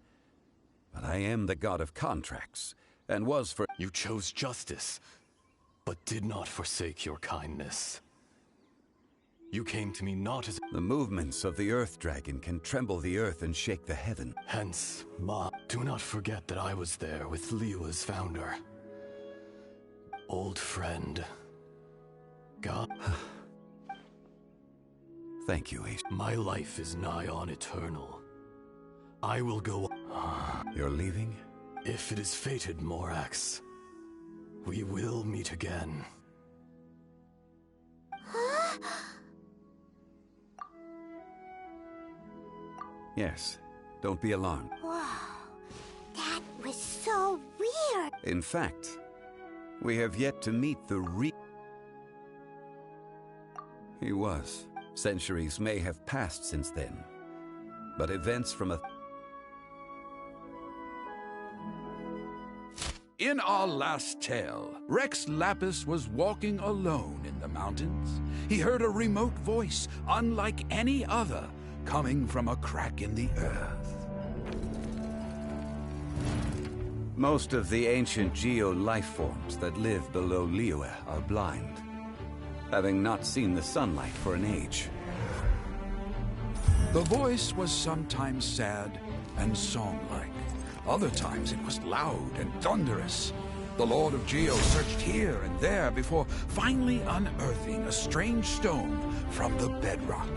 But I am the god of contracts, and was for... You chose justice, but did not forsake your kindness. You came to me not as... The movements of the Earth Dragon can tremble the earth and shake the heaven. Hence, do not forget that I was there with Liyue's founder. Old friend. God. Thank you, Ace. My life is nigh on eternal. I will go... You're leaving? If it is fated, Morax, we will meet again. Yes. Don't be alarmed. Whoa. That was so weird. In fact, we have yet to meet the He was. Centuries may have passed since then, but events from a... In our last tale, Rex Lapis was walking alone in the mountains. He heard a remote voice, unlike any other, coming from a crack in the earth. Most of the ancient geo-life forms that live below Liyue are blind, having not seen the sunlight for an age. The voice was sometimes sad and song-like. Other times it was loud and thunderous. The Lord of Geo searched here and there before finally unearthing a strange stone from the bedrock.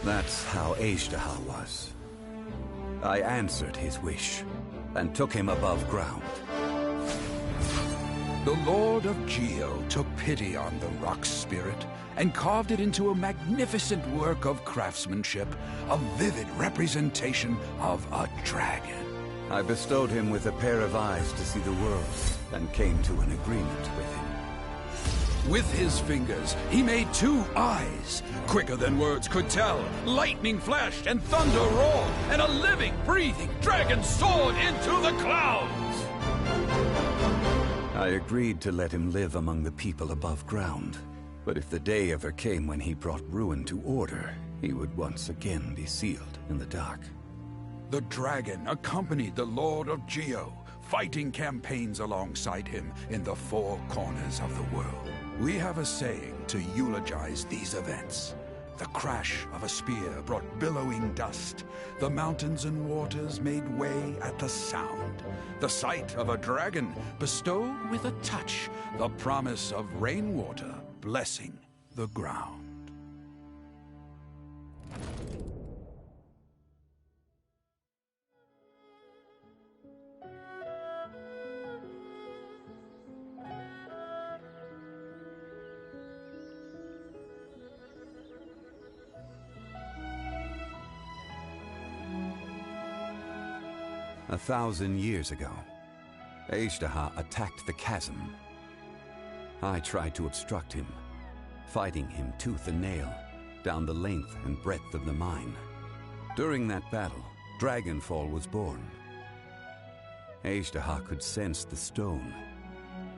That's how Atto2 was. I answered his wish and took him above ground. The Lord of Geo took pity on the rock spirit and carved it into a magnificent work of craftsmanship, a vivid representation of a dragon. I bestowed him with a pair of eyes to see the world and came to an agreement with him. With his fingers, he made 2 eyes, quicker than words could tell. Lightning flashed and thunder roared, and a living, breathing dragon soared into the clouds! I agreed to let him live among the people above ground. But if the day ever came when he brought ruin to order, he would once again be sealed in the dark. The dragon accompanied the Lord of Geo, fighting campaigns alongside him in the 4 corners of the world. We have a saying to eulogize these events. The crash of a spear brought billowing dust. The mountains and waters made way at the sound. The sight of a dragon bestowed with a touch the promise of rainwater blessing the ground. A 1,000 years ago, Atto2 attacked the chasm. I tried to obstruct him, fighting him tooth and nail down the length and breadth of the mine. During that battle, Dragonfall was born. Atto2 could sense the stone.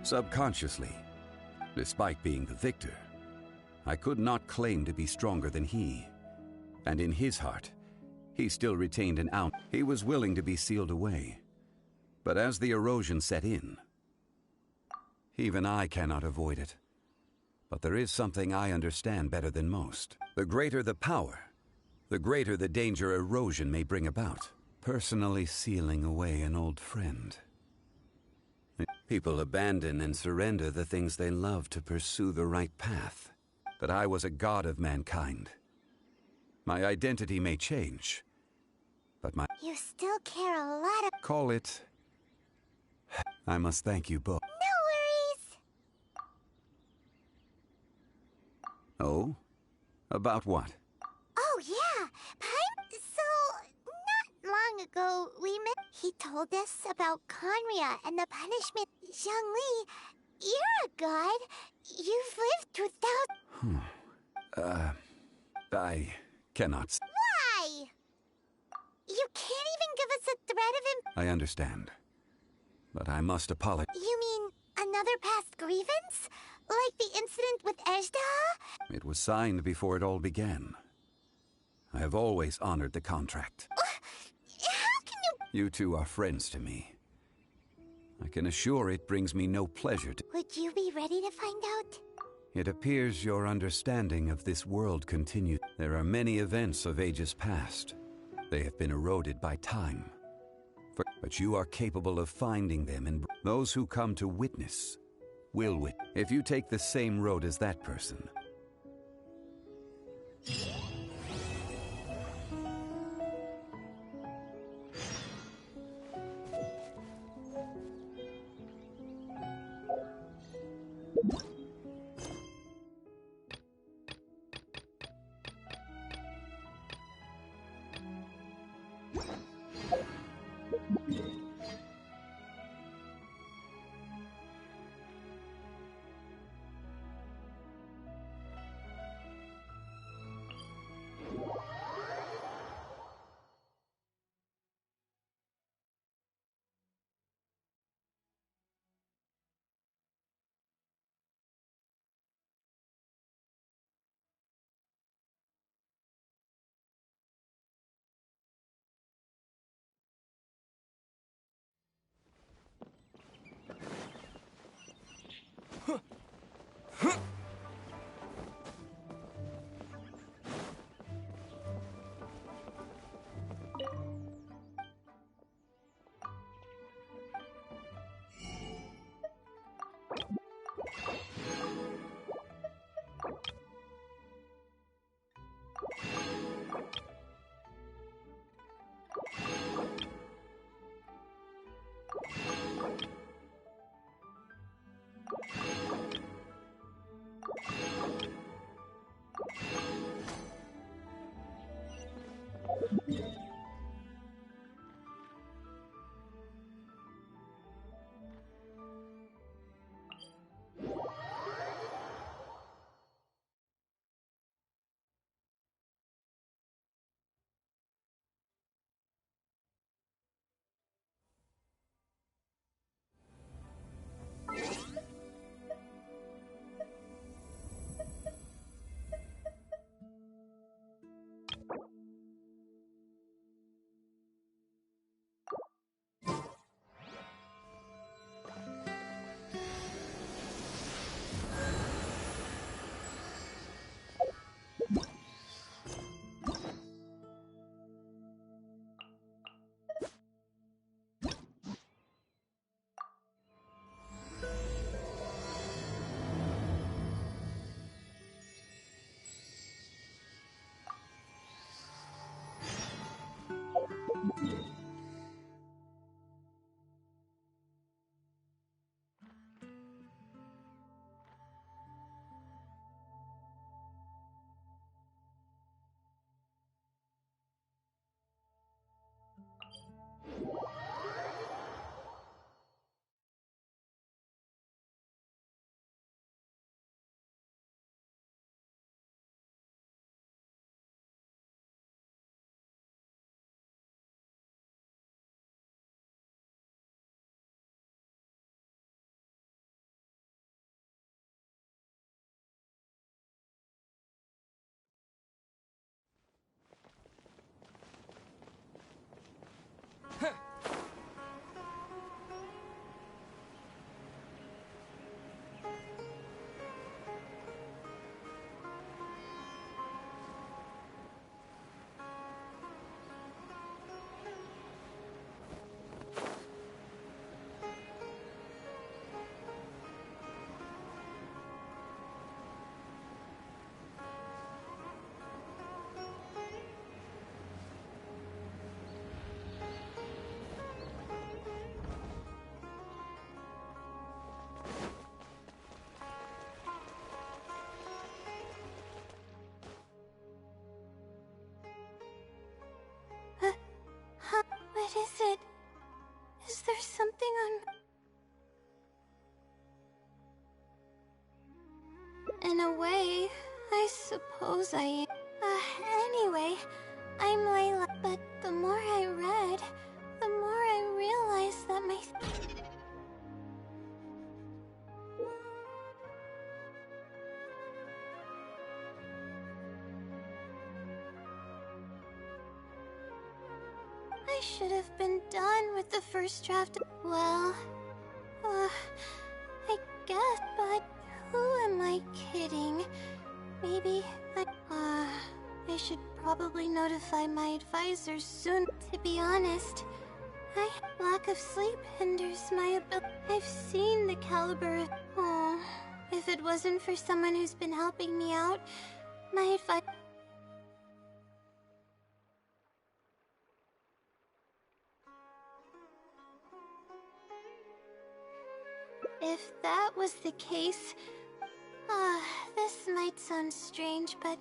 Subconsciously, despite being the victor, I could not claim to be stronger than he. And in his heart, he still retained an ounce. He was willing to be sealed away. But as the erosion set in, even I cannot avoid it. But there is something I understand better than most. The greater the power, the greater the danger erosion may bring about. Personally sealing away an old friend. People abandon and surrender the things they love to pursue the right path. But I was a god of mankind. My identity may change, but my... You still care a lot of... Call it... I must thank you both. No worries! Oh? About what? Oh, yeah. So, not long ago, we met. He told us about Conria and the punishment. Zhongli, you're a god. You've lived without... I cannot... Why? You can't even give us a threat of him... I understand. But I must apologize. You mean another past grievance? Like the incident with Ejda? It was signed before it all began. I have always honored the contract. How can you... You two are friends to me. I can assure it brings me no pleasure to... Would you be ready to find out? It appears your understanding of this world continues. There are many events of ages past. They have been eroded by time. But you are capable of finding them, and those who come to witness will witness. If you take the same road as that person... What is it? Is there something on... In a way, I suppose I am. Anyway, I'm Layla, but the more I read, the more I realized that my... I should have been done with the first draft. Well, I guess, but who am I kidding? Maybe I should probably notify my advisors soon. To be honest, lack of sleep hinders my ability. I've seen the caliber. Oh, if it wasn't for someone who's been helping me out, my advice. If that was the case, this might sound strange, but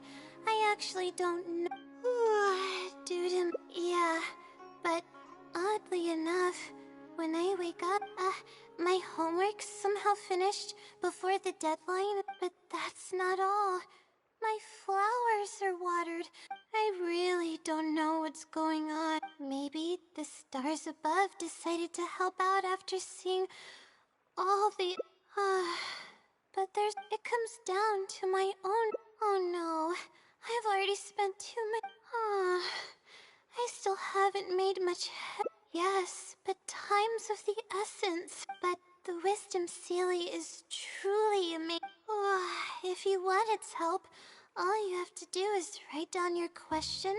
I actually don't know. Dude, yeah, but oddly enough, when I wake up, my homework's somehow finished before the deadline, but that's not all. My flowers are watered. I really don't know what's going on. Maybe the stars above decided to help out after seeing all the... but it comes down to my own... Oh no, I've already spent too much... I still haven't made much Yes, but time's of the essence. But the wisdom Sealy is truly amazing. If you want its help, all you have to do is write down your question.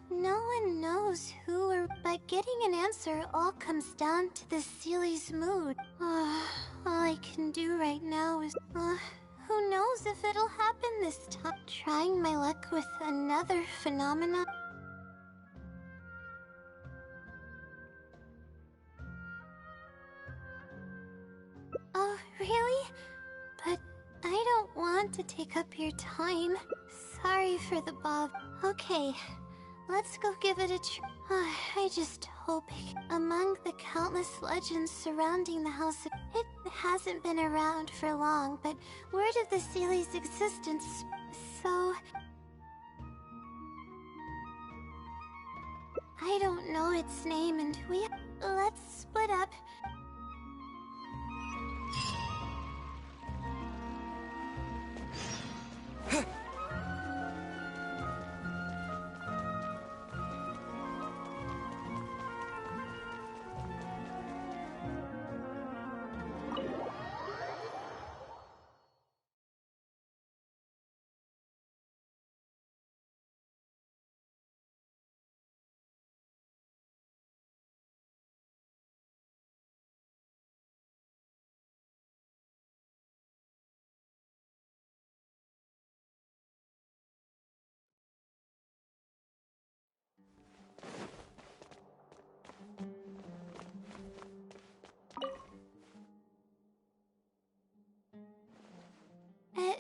No one knows who or... But getting an answer all comes down to the Sealy's mood. All I can do right now is... who knows if it'll happen this time? Trying my luck with another phenomenon. Oh, really? But I don't want to take up your time. Sorry for the bob. Okay, let's go give it a try. I just hope among the countless legends surrounding the house, it hasn't been around for long, but word of the Sealy's existence, so... I don't know its name, and let's split up.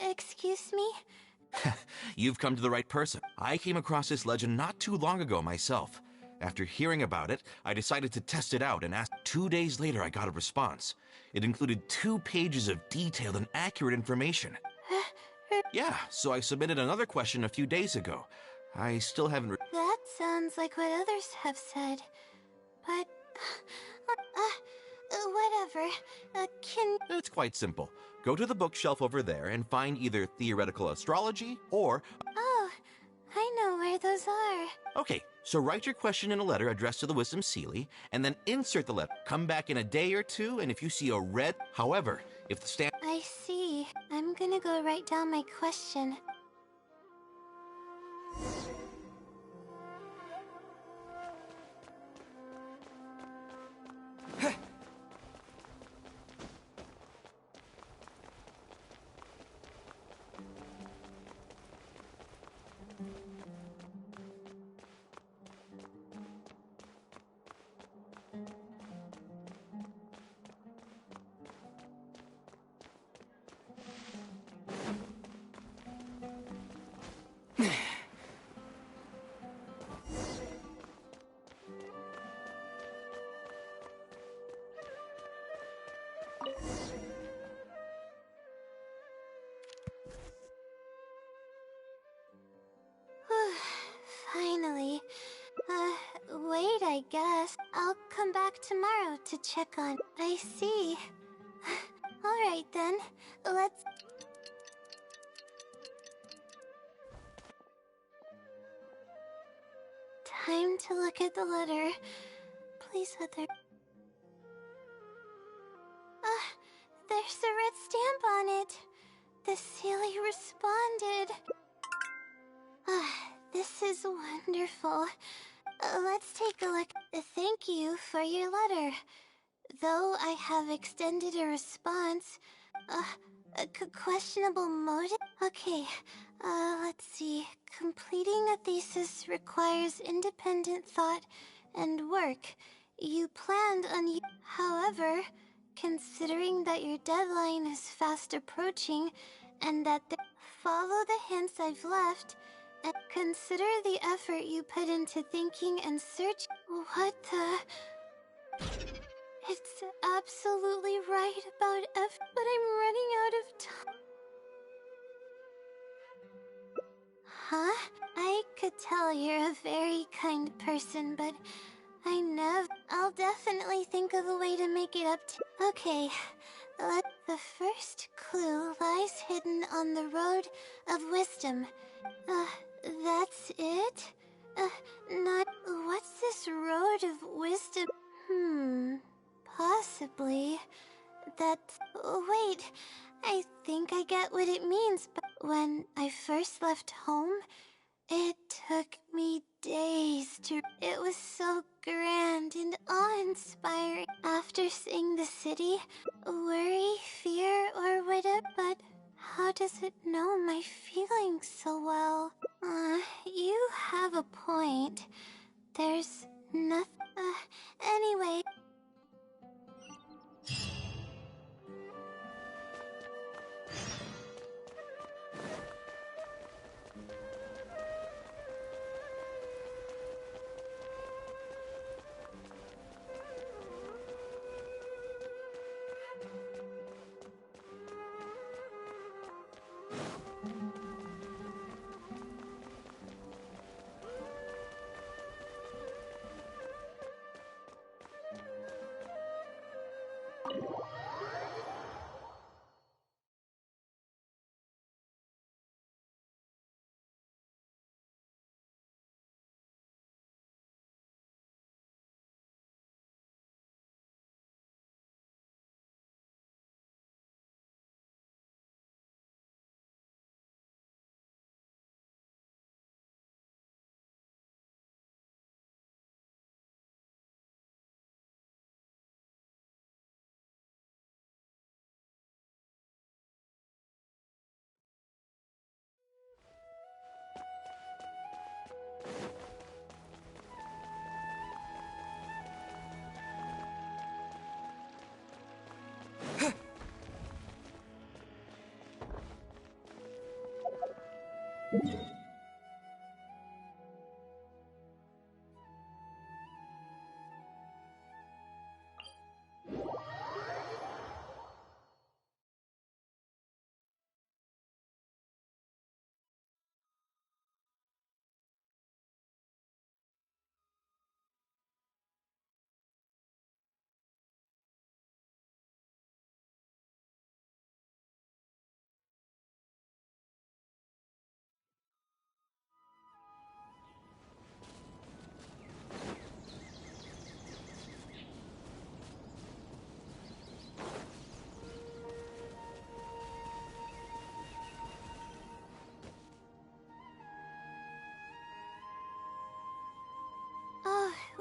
Excuse me? You've come to the right person. I came across this legend not too long ago myself. After hearing about it, I decided to test it out and asked. 2 days later, I got a response. It included 2 pages of detailed and accurate information. Yeah, so I submitted another question a few days ago. I still haven't... That sounds like what others have said. But... whatever. It's quite simple. Go to the bookshelf over there and find either theoretical astrology or... Oh, I know where those are. Okay, so write your question in a letter addressed to the Wisdom Sealy, and then insert the letter. Come back in a day or 2, and if you see a red... However, if the stamp... I see. I'm gonna go write down my question. Finally. Wait, I guess. I'll come back tomorrow to check on... I see. Alright then, let's... Time turn to look at the letter. Please let there... there's a red stamp on it. The Sealy responded. This is wonderful. Let's take a look. Thank you for your letter. Though I have extended a response, a questionable motive? Okay, let's see. Completing a thesis requires independent thought and work. You planned on... However, considering that your deadline is fast approaching and that follow the hints I've left and consider the effort you put into thinking and search. What the... It's absolutely right about but I'm running out of time. Huh? I could tell you're a very kind person, but I never... I'll definitely think of a way to make it up to... Okay, the first clue lies hidden on the road of wisdom. That's it? Not... What's this road of wisdom? Possibly. That's... Wait, I think I get what it means, but when I first left home, it took me days to... It was so grand and awe-inspiring. After seeing the city, worry, fear, or whatever, but how does it know my feelings so well? You have a point. There's nothing... Anyway...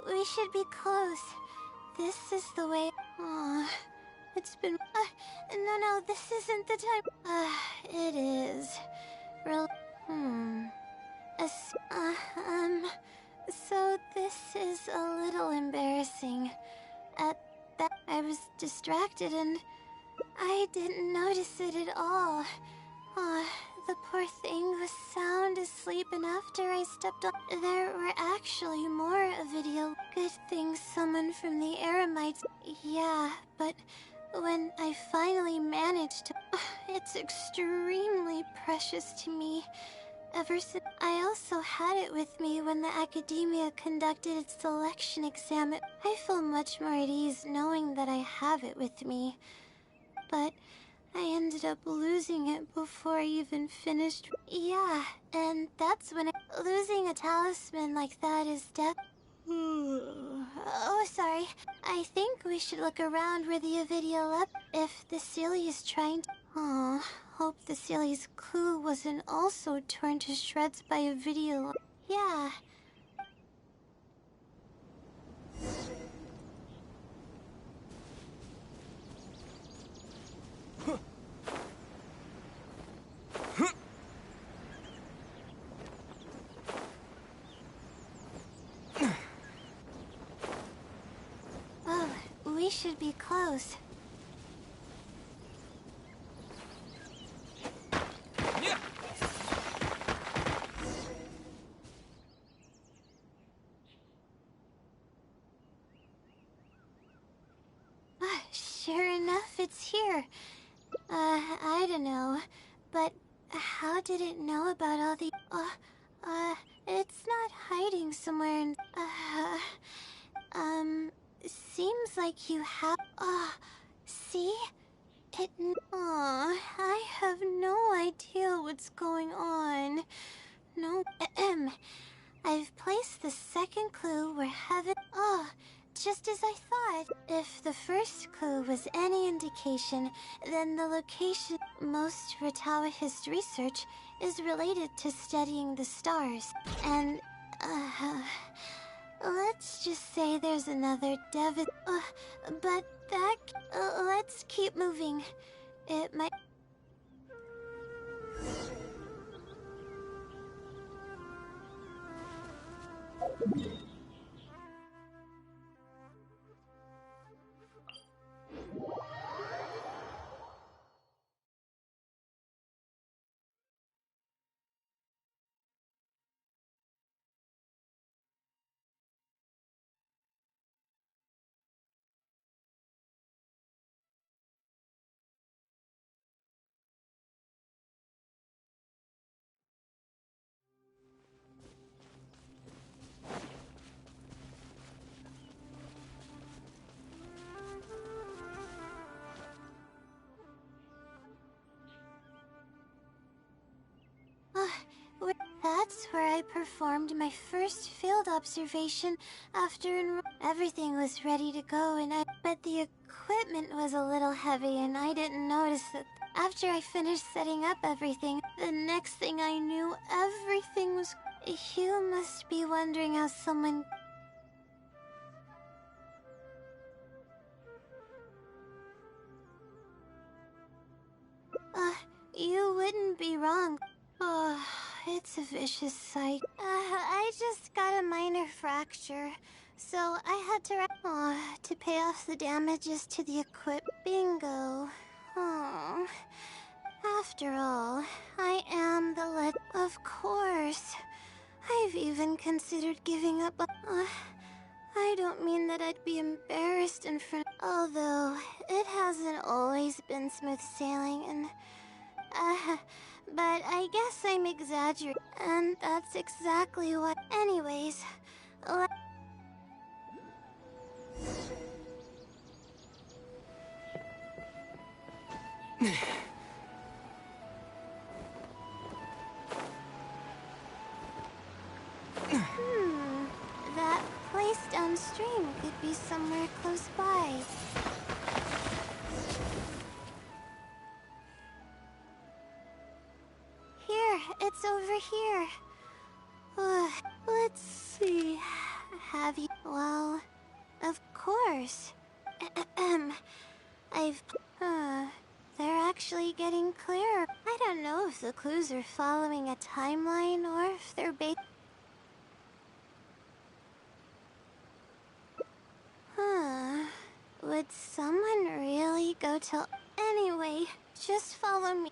We should be close. This is the way... Aw, it's been... no, this isn't the time... it is. Real... So this is a little embarrassing. At that, I was distracted and I didn't notice it at all. The poor thing was sound asleep, and after I stepped on, there were actually more video. Good thing someone from the Eremites... Yeah, but when I finally managed to... It's extremely precious to me. Ever since... I also had it with me when the Academia conducted its selection exam. I feel much more at ease knowing that I have it with me. But... I ended up losing it before I even finished. Yeah, and that's when losing a talisman like that is death. Oh, sorry. I think we should look around where the video left if the silly is trying to... Oh, hope the silly's clue wasn't also torn to shreds by a video. Yeah. Oh, we should be close. Sure enough, it's here. I don't know, but how did it know about all the... it's not hiding somewhere in... seems like you have... see? It... I have no idea what's going on. No... I've placed the second clue where heaven... just as I thought. If the first clue was any indication, then the location most Ratawa history research is related to studying the stars. And, let's just say there's another but that... let's keep moving. It might... That's where I performed my first field observation after everything was ready to go, but the equipment was a little heavy and I didn't notice it. After I finished setting up everything, the next thing I knew, everything was... You must be wondering how someone... You wouldn't be wrong. It's a vicious cycle. I just got a minor fracture, so I had to pay off the damages to the Bingo. After all, I am the Of course. I've even considered giving up. I don't mean that I'd be embarrassed in front... Although, it hasn't always been smooth sailing and... but I guess I'm exaggerating, and that's exactly what... Anyways, that place downstream could be somewhere close by. Here, it's over here. Let's see. Have you... Well, of course. They're actually getting clearer. I don't know if the clues are following a timeline or if they're based... Would someone really go to... Anyway, just follow me.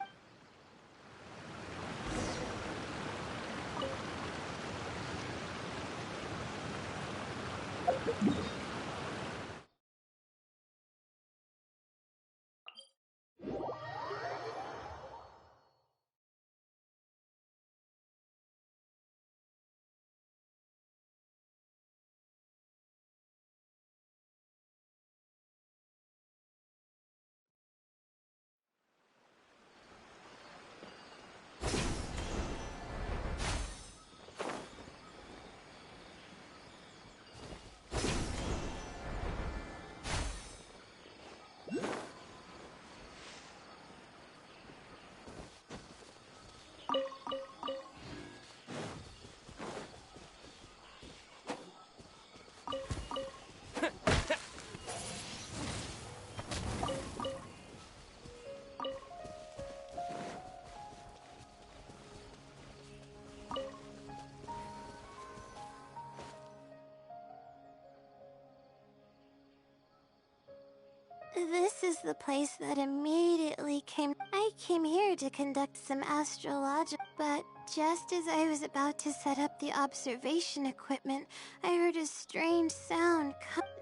This is the place that immediately came. I came here to conduct some astrological, but just as I was about to set up the observation equipment, I heard a strange sound.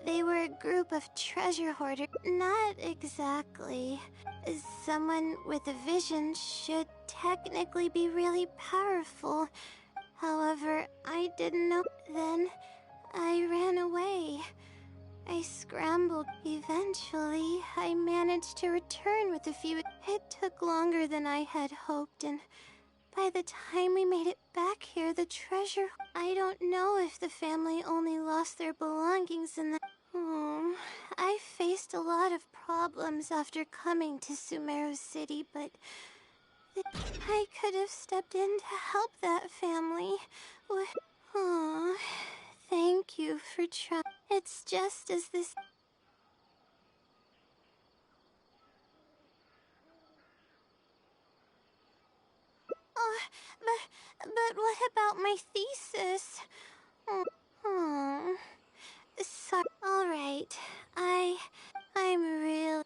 They were a group of treasure hoarders. Not exactly. Someone with a vision should technically be really powerful. However, I didn't know. Then I ran away. I scrambled. Eventually, I managed to return with a few. It took longer than I had hoped, and by the time we made it back here, the treasure... I don't know if the family only lost their belongings in the... I faced a lot of problems after coming to Sumeru City, but... I could have stepped in to help that family. Thank you for trying. It's just as this... But what about my thesis? Sorry. All right. I'm real...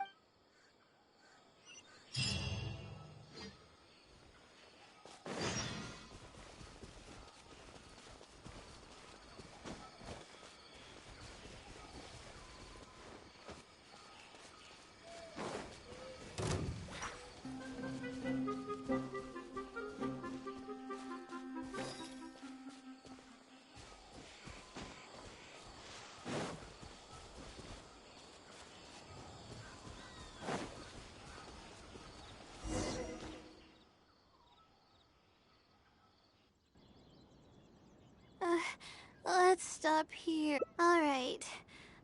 Let's stop here. Alright.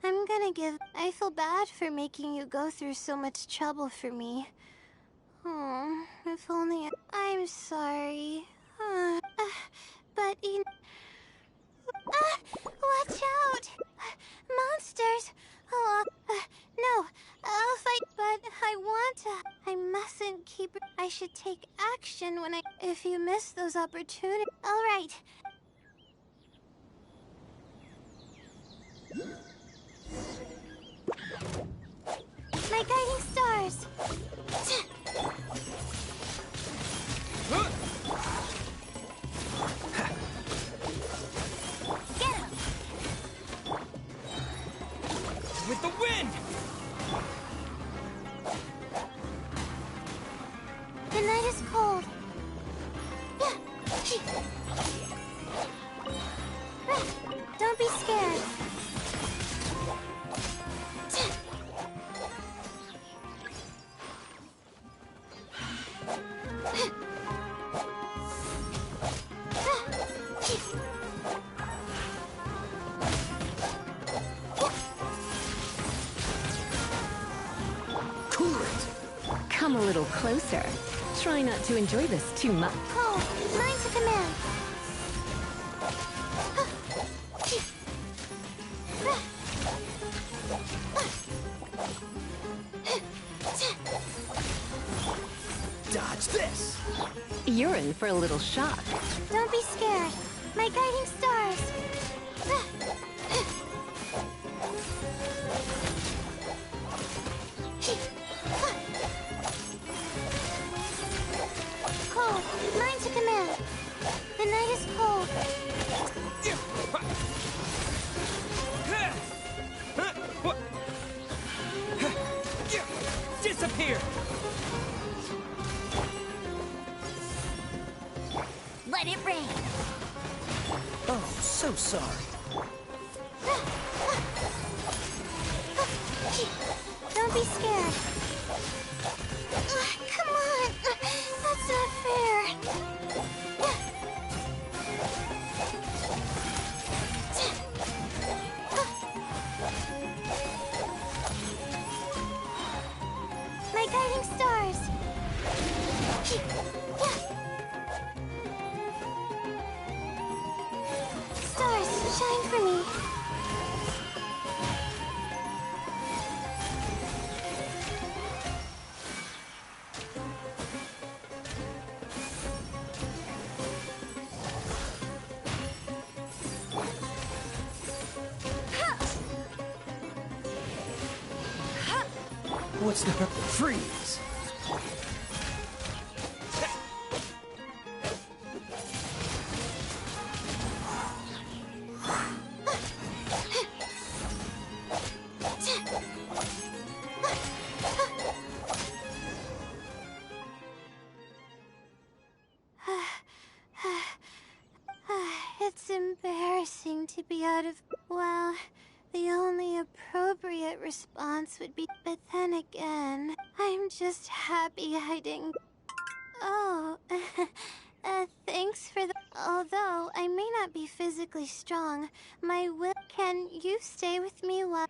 I'm gonna give... I feel bad for making you go through so much trouble for me. If only... I'm sorry. But watch out! Monsters! No. I'll fight, but I want to... I mustn't keep... I should take action when I... If you miss those opportunities... Alright. My guiding stars! Get him! With the wind! The night is cold. Don't be scared. Come a little closer. Try not to enjoy this too much. Cole, mine to command. Dodge this! You're in for a little shock. Don't be scared. My guiding stars. Cold, mine to command. The night is cold. Disappear! Let it rain. Oh, so sorry. Don't be scared. Come on. That's not fair. My guiding stars. Stars, shine for me. what's the... Freeze! It's embarrassing to be out of... Well, the only appropriate response would be... But then again, I'm just happy I didn't... Oh, thanks for the... Although I may not be physically strong, my will... Can you stay with me while...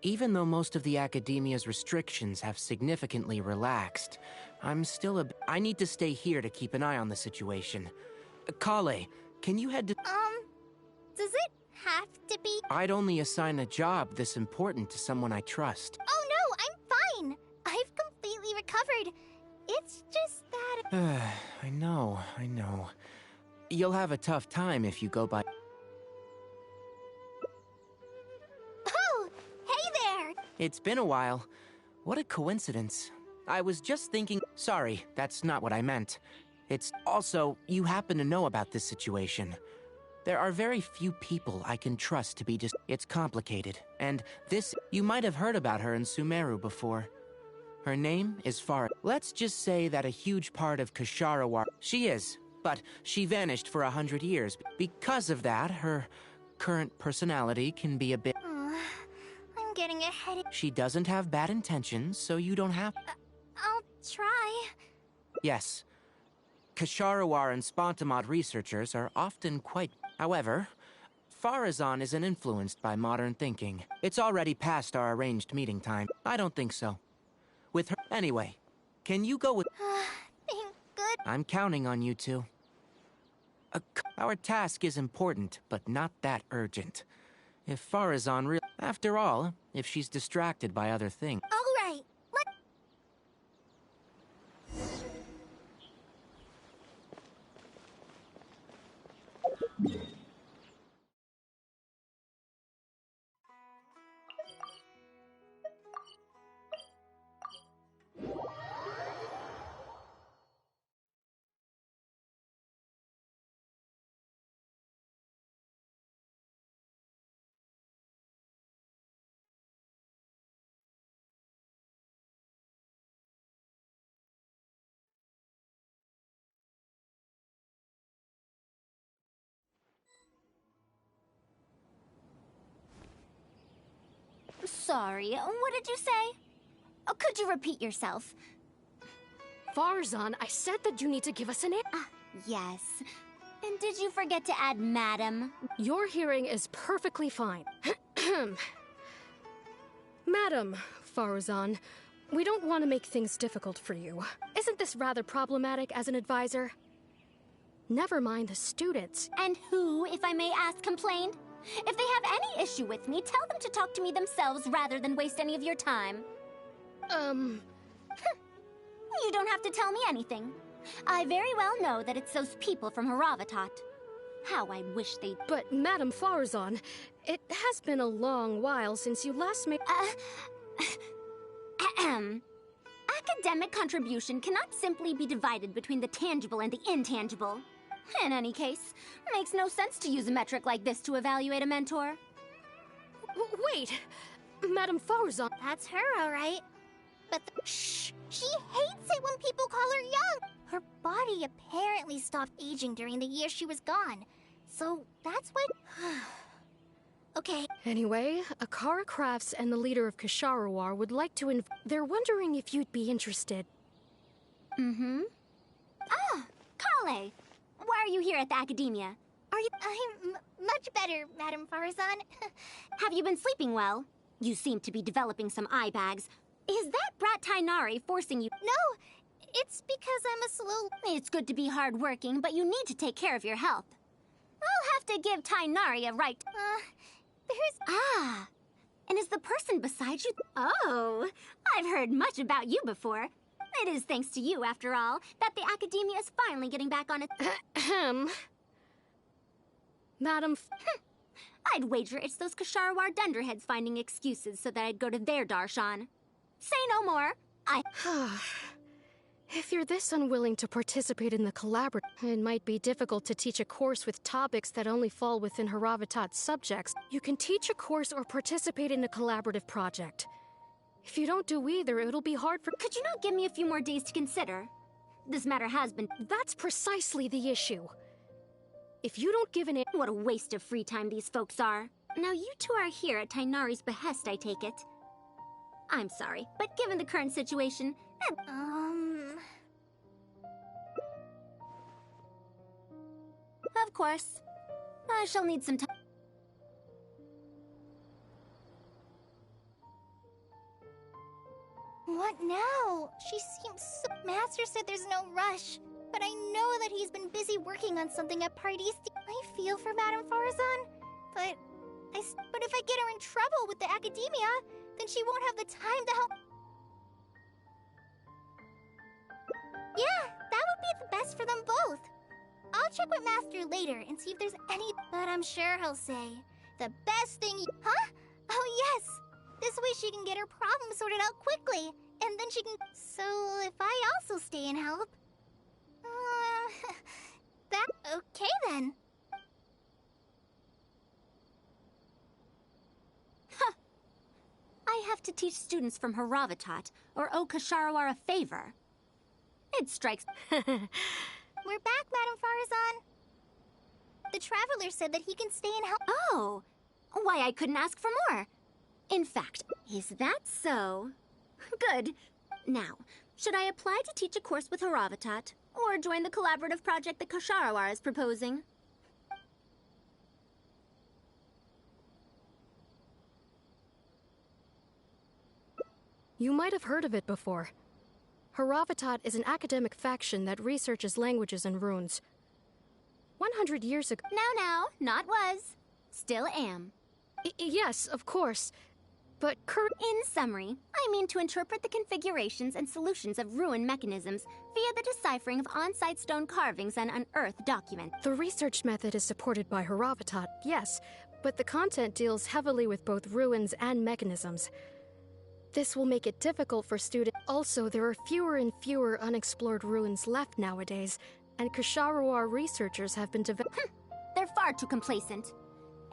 Even though most of the academia's restrictions have significantly relaxed, I'm still I need to stay here to keep an eye on the situation. Kale, can you head to... Does it have to be... I'd only assign a job this important to someone I trust. Oh no, I'm fine! I've completely recovered. It's just that... I know. You'll have a tough time if you go by... It's been a while. What a coincidence. I was just thinking... Sorry, that's not what I meant. It's also, you happen to know about this situation. There are very few people I can trust to be just... It's complicated. And this... You might have heard about her in Sumeru before. Her name is Farah. Let's just say that a huge part of Ksharawar... She is, but she vanished for 100 years. Because of that, her current personality can be a bit... Getting a headache. She doesn't have bad intentions, so you don't have... I'll try. Yes. Ksharawar and Spontamod researchers are often quite... However, Farazan isn't influenced by modern thinking. It's already past our arranged meeting time. I don't think so. With her... Anyway, can you go with... Thank good. I'm counting on you two. Our task is important, but not that urgent. If Farazan really... After all, if she's distracted by other things... All right, Sorry, what did you say? Oh, could you repeat yourself? Farzan, I said that you need to give us an answer. Yes. And did you forget to add Madam? Your hearing is perfectly fine. Madam Farzan, we don't want to make things difficult for you. Isn't this rather problematic as an advisor? Never mind the students. And who, if I may ask, complained? If they have any issue with me, tell them to talk to me themselves rather than waste any of your time. You don't have to tell me anything. I very well know that it's those people from Haravatat. How I wish they'd... But, Madame Farazan, it has been a long while since you last made... Academic contribution cannot simply be divided between the tangible and the intangible. In any case, it makes no sense to use a metric like this to evaluate a mentor. Wait! Madame Farazan... That's her, all right. But shh! She hates it when people call her young! Her body apparently stopped aging during the year she was gone. So that's what... Okay. Anyway, Akara Crafts and the leader of Ksharawar would like to They're wondering if you'd be interested. Mm-hmm. Ah, Kale! Why are you here at the Academia? Are you... I'm much better, Madame Farazan. Have you been sleeping well? You seem to be developing some eye bags. Is that brat Tainari forcing you? No, it's because I'm a slow... It's good to be hardworking, but you need to take care of your health. I'll have to give Tainari a right... there's... Ah, and is the person beside you... Oh, I've heard much about you before. It is thanks to you, after all, that the Academia is finally getting back on its... Madam... I'd wager it's those Ksharawar dunderheads finding excuses so that I'd go to their darshan. Say no more. If you're this unwilling to participate in the collaborative, it might be difficult to teach a course with topics that only fall within Haravatat's subjects. You can teach a course or participate in a collaborative project. If you don't do either, it'll be hard for... Could you not give me a few more days to consider? This matter has been... That's precisely the issue. If you don't give an... What a waste of free time these folks are. Now you two are here at Tainari's behest, I take it. I'm sorry, but given the current situation... Of course. I shall need some time. What now? She seems so... Master said there's no rush, but I know that he's been busy working on something at Parte53. I feel for Madame Farazan, but if I get her in trouble with the Academia, then she won't have the time to help... Yeah, that would be the best for them both. I'll check with Master later and see if there's any... But I'm sure he'll say, the best thing... Huh? Oh, yes! This way she can get her problem sorted out quickly, and then she can... So, if I also stay and help... Okay then. Huh. I have to teach students from Haravatat, or owe Ksharawar a favor. It strikes... We're back, Madame Farazan. The Traveler said that he can stay and help... Oh! Why, I couldn't ask for more. In fact, is that so? Good. Now, should I apply to teach a course with Haravatat, or join the collaborative project that Ksharawar is proposing? You might have heard of it before. Haravatat is an academic faction that researches languages and runes. 100 years ago... Now, not was. Still am. Yes, of course. But In summary, I mean to interpret the configurations and solutions of ruin mechanisms via the deciphering of on-site stone carvings and unearthed documents. The research method is supported by Haravatat, yes, but the content deals heavily with both ruins and mechanisms. This will make it difficult for students. Also, there are fewer and fewer unexplored ruins left nowadays, and Ksharawar researchers have been They're far too complacent.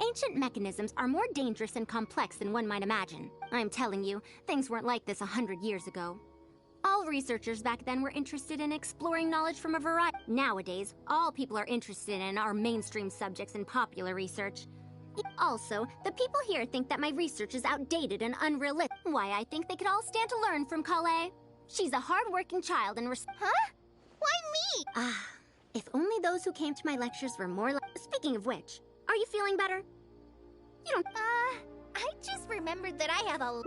Ancient mechanisms are more dangerous and complex than one might imagine. I'm telling you, things weren't like this 100 years ago. All researchers back then were interested in exploring knowledge from a variety. Nowadays, all people are interested in are mainstream subjects in popular research. Also, the people here think that my research is outdated and unrealistic. Why, I think they could all stand to learn from Kale. She's a hard-working child and Huh? Why me? If only those who came to my lectures were more like... Speaking of which, are you feeling better? You don't... I just remembered that I have a...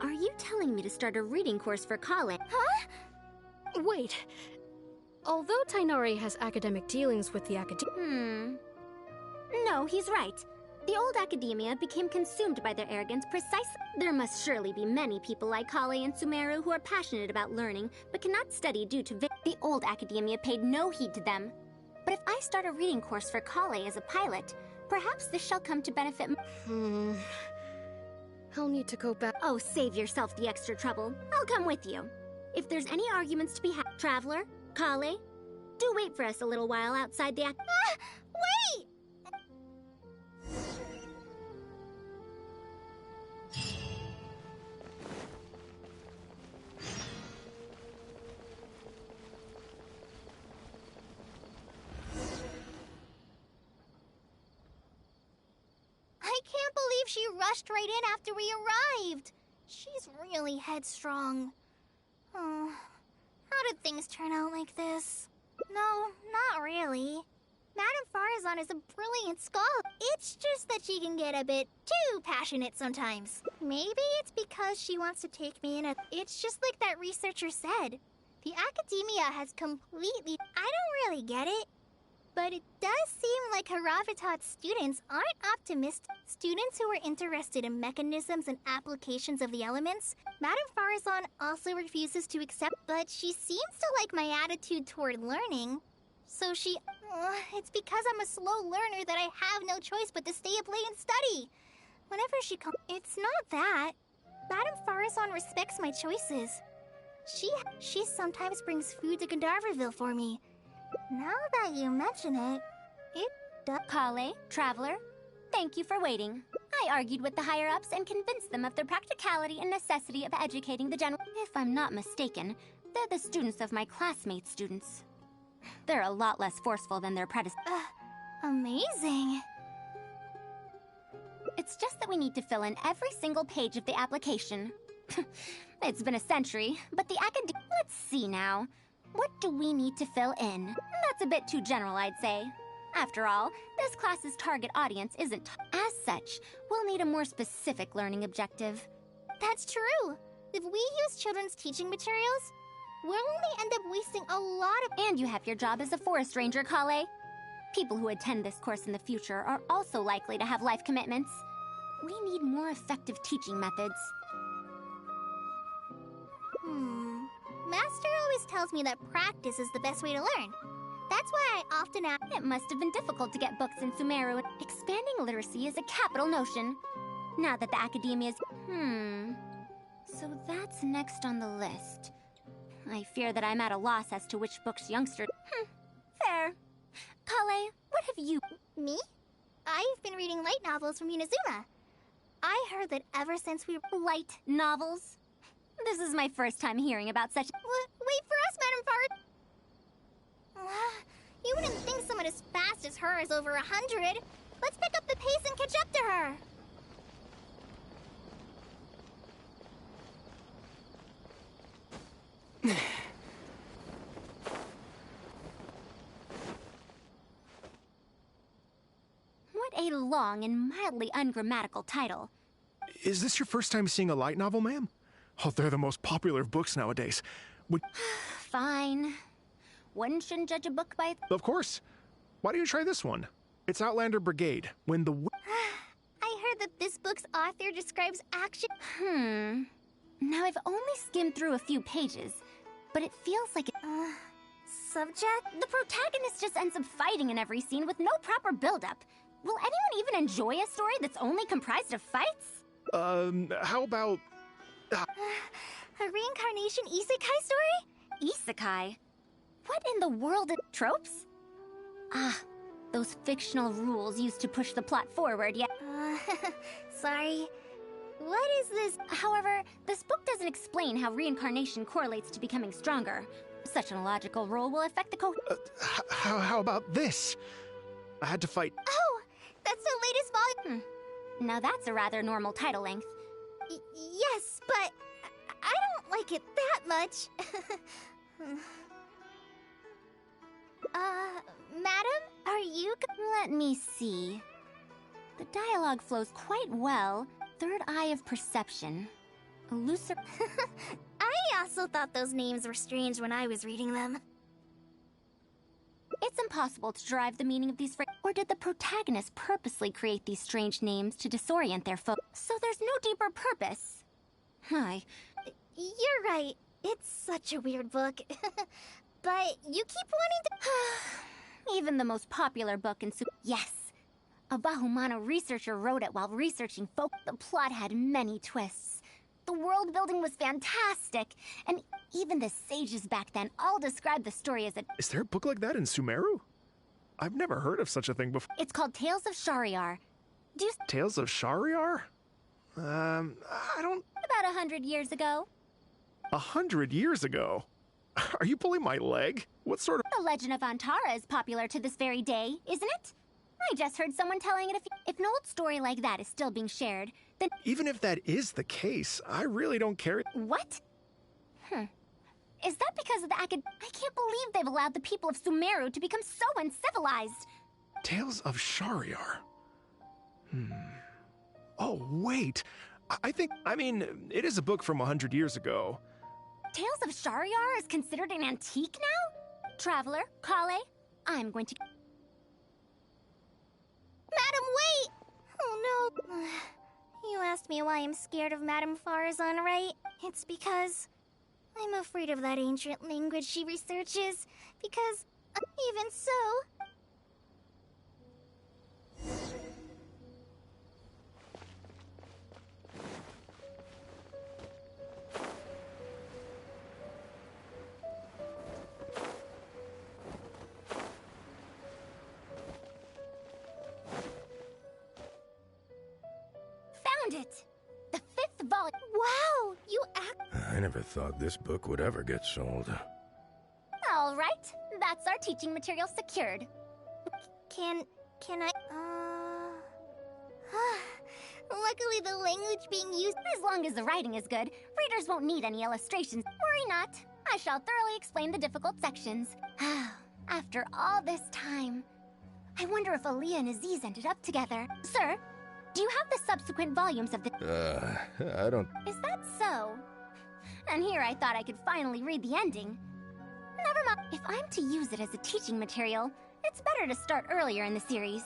Are you telling me to start a reading course for Kale? Huh? Wait. Although Tainari has academic dealings with the academia... No, he's right. The old academia became consumed by their arrogance precisely. There must surely be many people like Kale and Sumeru who are passionate about learning, but cannot study due to the old academia paid no heed to them. But if I start a reading course for Kale as a pilot, perhaps this shall come to benefit I'll need to go back. Oh, save yourself the extra trouble. I'll come with you. If there's any arguments to be had, Traveler, Kale, do wait for us a little while outside the Wait! I can't believe she rushed right in after we arrived. She's really headstrong. Oh, how did things turn out like this? No, not really. Madame Farazan is a brilliant scholar. It's just that she can get a bit too passionate sometimes. Maybe it's because she wants to take me in. It's just like that researcher said. The academia has completely... I don't really get it. But it does seem like Haravatat's students aren't optimistic. Students who are interested in mechanisms and applications of the elements. Madame Farazan also refuses to accept, but she seems to like my attitude toward learning. So she... it's because I'm a slow learner that I have no choice but to stay up late and study. Whenever she comes... It's not that. Madame Farazan respects my choices. She sometimes brings food to Gandharvaville for me. Now that you mention it, it does... Kale, Traveler, thank you for waiting. I argued with the higher-ups and convinced them of the practicality and necessity of educating the general... If I'm not mistaken, they're the students of my classmates' students. They're a lot less forceful than their predecessors. Amazing. It's just that we need to fill in every single page of the application. It's been a century, but the Let's see now. What do we need to fill in? That's a bit too general, I'd say. After all, this class's target audience isn't... As such, we'll need a more specific learning objective. That's true. If we use children's teaching materials, we'll only end up wasting a lot of... And you have your job as a forest ranger, Kale. People who attend this course in the future are also likely to have life commitments. We need more effective teaching methods. Master always tells me that practice is the best way to learn. That's why I often ask... It must have been difficult to get books in Sumeru. Expanding literacy is a capital notion. Now that the academia is... So that's next on the list. I fear that I'm at a loss as to which books youngsters... Fair. Kale, what have you... Me? I've been reading light novels from Inazuma. I heard that ever since we... Light novels? This is my first time hearing about such... Wait for us, Madame Farazan. You wouldn't think someone as fast as her is over 100. Let's pick up the pace and catch up to her. What a long and mildly ungrammatical title. Is this your first time seeing a light novel, ma'am? Oh, they're the most popular of books nowadays. Fine. One shouldn't judge a book by... Of course. Why don't you try this one? It's Outlander Brigade. When the... I heard that this book's author describes action... Now, I've only skimmed through a few pages, but it feels like... Subject? The protagonist just ends up fighting in every scene with no proper build-up. Will anyone even enjoy a story that's only comprised of fights? How about... A reincarnation isekai story? Isekai? What in the world of tropes? Those fictional rules used to push the plot forward, yeah. Sorry. What is this? However, this book doesn't explain how reincarnation correlates to becoming stronger. Such an illogical rule will affect the how about this? I had to fight... Oh! That's the latest volume! Now that's a rather normal title length. Yes, but I don't like it that much. Madam, are you... Let me see. The dialogue flows quite well. Third eye of perception. Elusive... I also thought those names were strange when I was reading them. It's impossible to derive the meaning of these phrases. Or did the protagonist purposely create these strange names to disorient their foe? So there's no deeper purpose. Hi. You're right. It's such a weird book. But you keep wanting to... Even the most popular book in Yes. A Bahumano researcher wrote it while researching folk. The plot had many twists. The world building was fantastic, and even the sages back then all described the story as a... Is there a book like that in Sumeru? I've never heard of such a thing before. It's called Tales of Shariar. Do you... Tales of Shariar? I don't... About 100 years ago. 100 years ago? Are you pulling my leg? What sort of... The legend of Antara is popular to this very day, isn't it? I just heard someone telling it. If an old story like that is still being shared, then... Even if that is the case, I really don't care. What? Is that because of the I can't believe they've allowed the people of Sumeru to become so uncivilized. Tales of Shariar. Oh, wait. I mean, it is a book from 100 years ago. Tales of Shariar is considered an antique now? Traveler, Kale, I'm going to... Madam, wait! Oh, no. You asked me why I'm scared of Madame Farazan, right? It's because I'm afraid of that ancient language she researches. Because, even so... It! The 5th volume! Wow! You I never thought this book would ever get sold. All right. That's our teaching material secured. Can I... Luckily the language being used... As long as the writing is good, readers won't need any illustrations. Worry not. I shall thoroughly explain the difficult sections. After all this time... I wonder if Aaliyah and Aziz ended up together. Sir? Do you have the subsequent volumes of the... I don't... Is that so? And here I thought I could finally read the ending. Never mind. If I'm to use it as a teaching material, it's better to start earlier in the series.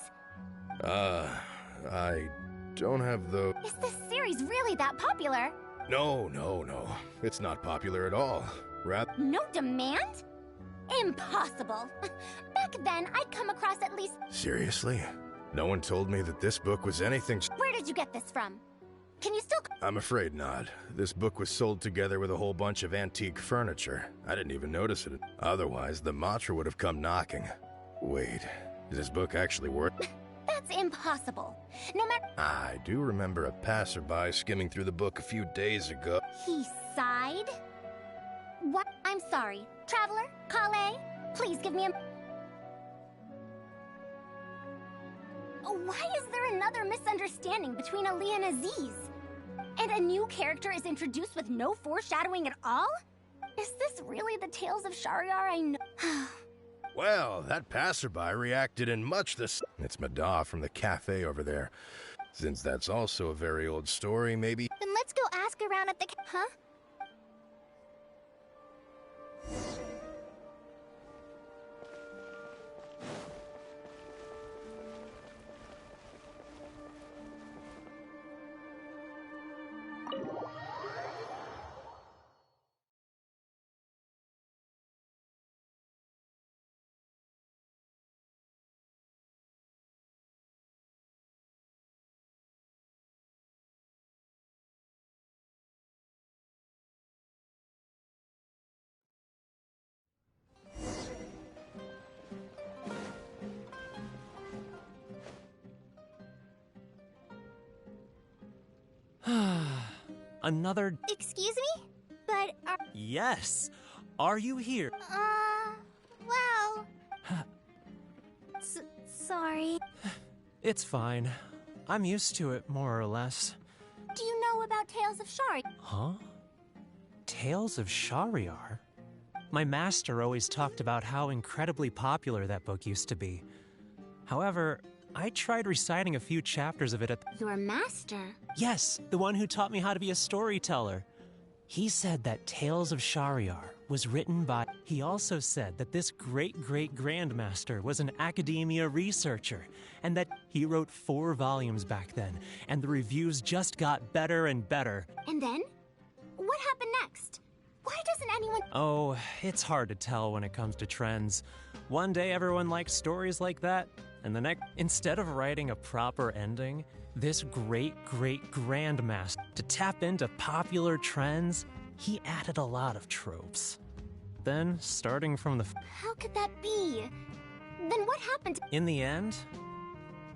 I don't have the... Is this series really that popular? No. It's not popular at all. No demand? Impossible. Back then, I'd come across at least... Seriously? No one told me that this book was anything... Where did you get this from? Can you still... I'm afraid not. This book was sold together with a whole bunch of antique furniture. I didn't even notice it. Otherwise, the Matra would have come knocking. Wait, is this book actually worth... That's impossible. No matter... I do remember a passerby skimming through the book a few days ago. He sighed? What? I'm sorry. Traveler? Kale? Please give me a... Why is there another misunderstanding between Ali and Aziz? And a new character is introduced with no foreshadowing at all? Is this really the Tales of Shariar I know? Well, that passerby reacted in much the same. It's Mada from the cafe over there. Since that's also a very old story, maybe... Then let's go ask around at the... Huh? Another... Excuse me? But Yes! Are you here? Well... Sorry. It's fine. I'm used to it, more or less. Do you know about Tales of Shariar? Huh? Tales of Shariar? My master always talked about how incredibly popular that book used to be. However, I tried reciting a few chapters of it at... Your master? Yes, the one who taught me how to be a storyteller. He said that Tales of Shariar was written by... He also said that this great-great-grandmaster was an academia researcher, and that he wrote 4 volumes back then, and the reviews just got better and better. And then? What happened next? Why doesn't anyone... Oh, it's hard to tell when it comes to trends. One day everyone likes stories like that, and the next... Instead of writing a proper ending, this great-great-grandmaster, to tap into popular trends, he added a lot of tropes. Then, starting from the... How could that be? Then what happened? In the end,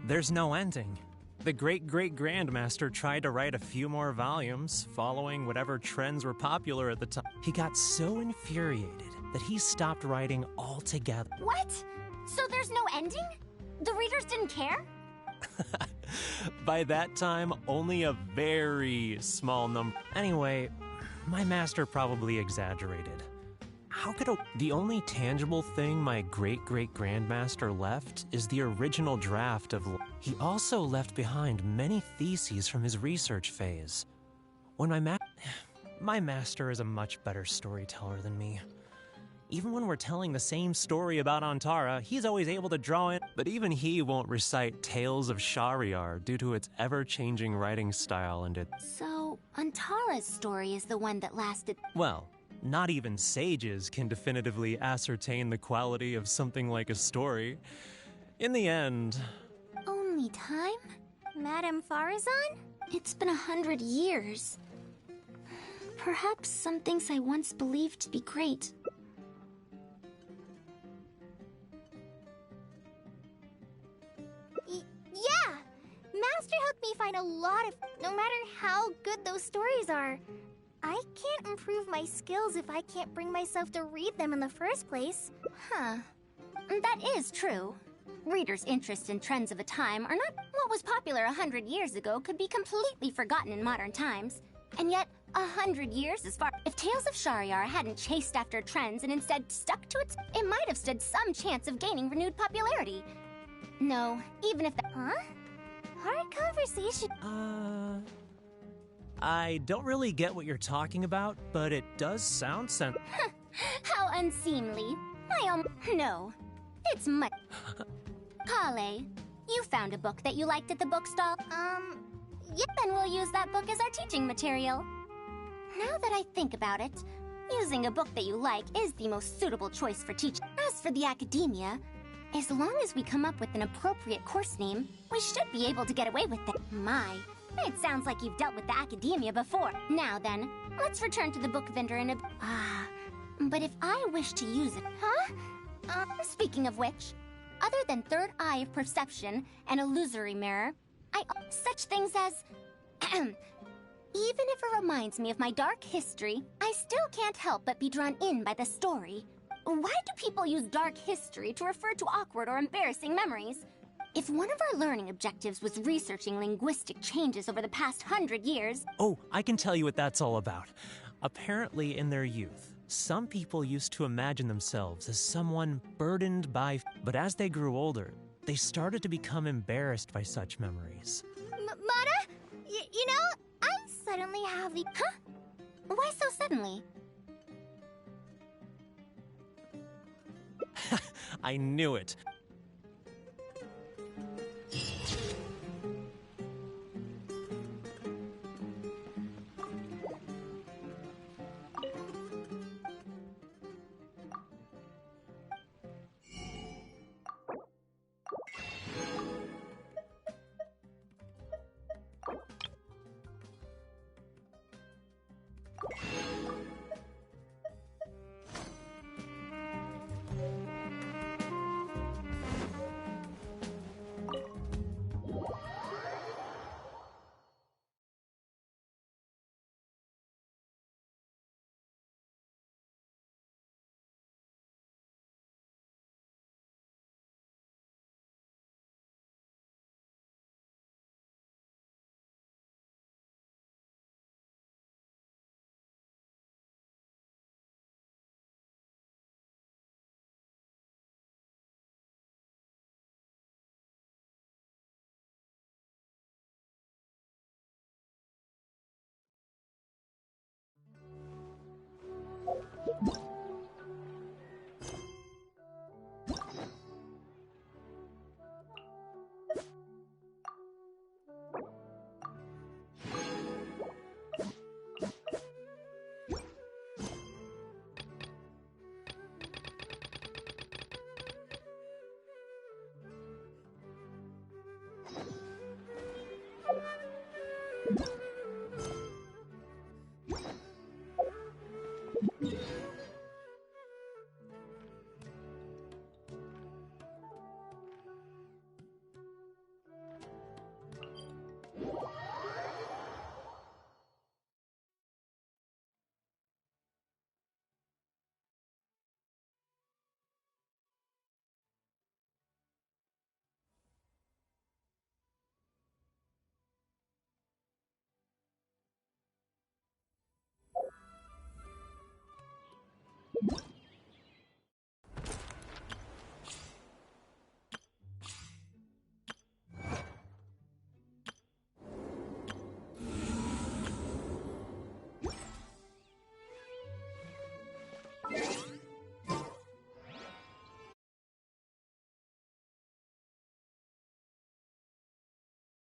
there's no ending. The great-great-grandmaster tried to write a few more volumes, following whatever trends were popular at the time. He got so infuriated that he stopped writing altogether. What? So there's no ending? The readers didn't care? By that time, only a very small number... Anyway, my master probably exaggerated. How could the only tangible thing my great-great-grandmaster left is the original draft of... He also left behind many theses from his research phase. When my master is a much better storyteller than me. Even when we're telling the same story about Antara, he's always able to draw in... But even he won't recite Tales of Shahryar due to its ever-changing writing style and So, Antara's story is the one that lasted... Well, not even sages can definitively ascertain the quality of something like a story. In the end... Only time? Madame Farazan? It's been 100 years. Perhaps some things I once believed to be great... Yeah! Master helped me find a lot of... No matter how good those stories are. I can't improve my skills if I can't bring myself to read them in the first place. Huh. That is true. Readers' interest in trends of a time are not... What was popular 100 years ago could be completely forgotten in modern times. And yet, 100 years is far... If Tales of Shahryar hadn't chased after trends and instead stuck to it might have stood some chance of gaining renewed popularity. No, even if that... Huh? Hard conversation. I don't really get what you're talking about, but it does sound How unseemly. No. It's much... Kale, you found a book that you liked at the bookstall? Yep, then we'll use that book as our teaching material. Now that I think about it, using a book that you like is the most suitable choice for teaching. As for the academia, as long as we come up with an appropriate course name, we should be able to get away with it. It sounds like you've dealt with the academia before. Now then, let's return to the book vendor in a... but if I wish to use it... Huh? Speaking of which, other than third eye of perception and illusory mirror, such things as... Even if it reminds me of my dark history, I still can't help but be drawn in by the story. Why do people use dark history to refer to awkward or embarrassing memories? If one of our learning objectives was researching linguistic changes over the past 100 years... Oh, I can tell you what that's all about. Apparently, in their youth, some people used to imagine themselves as someone burdened by... But as they grew older, they started to become embarrassed by such memories. Mata? You know, I suddenly have the... Huh? Why so suddenly? I knew it.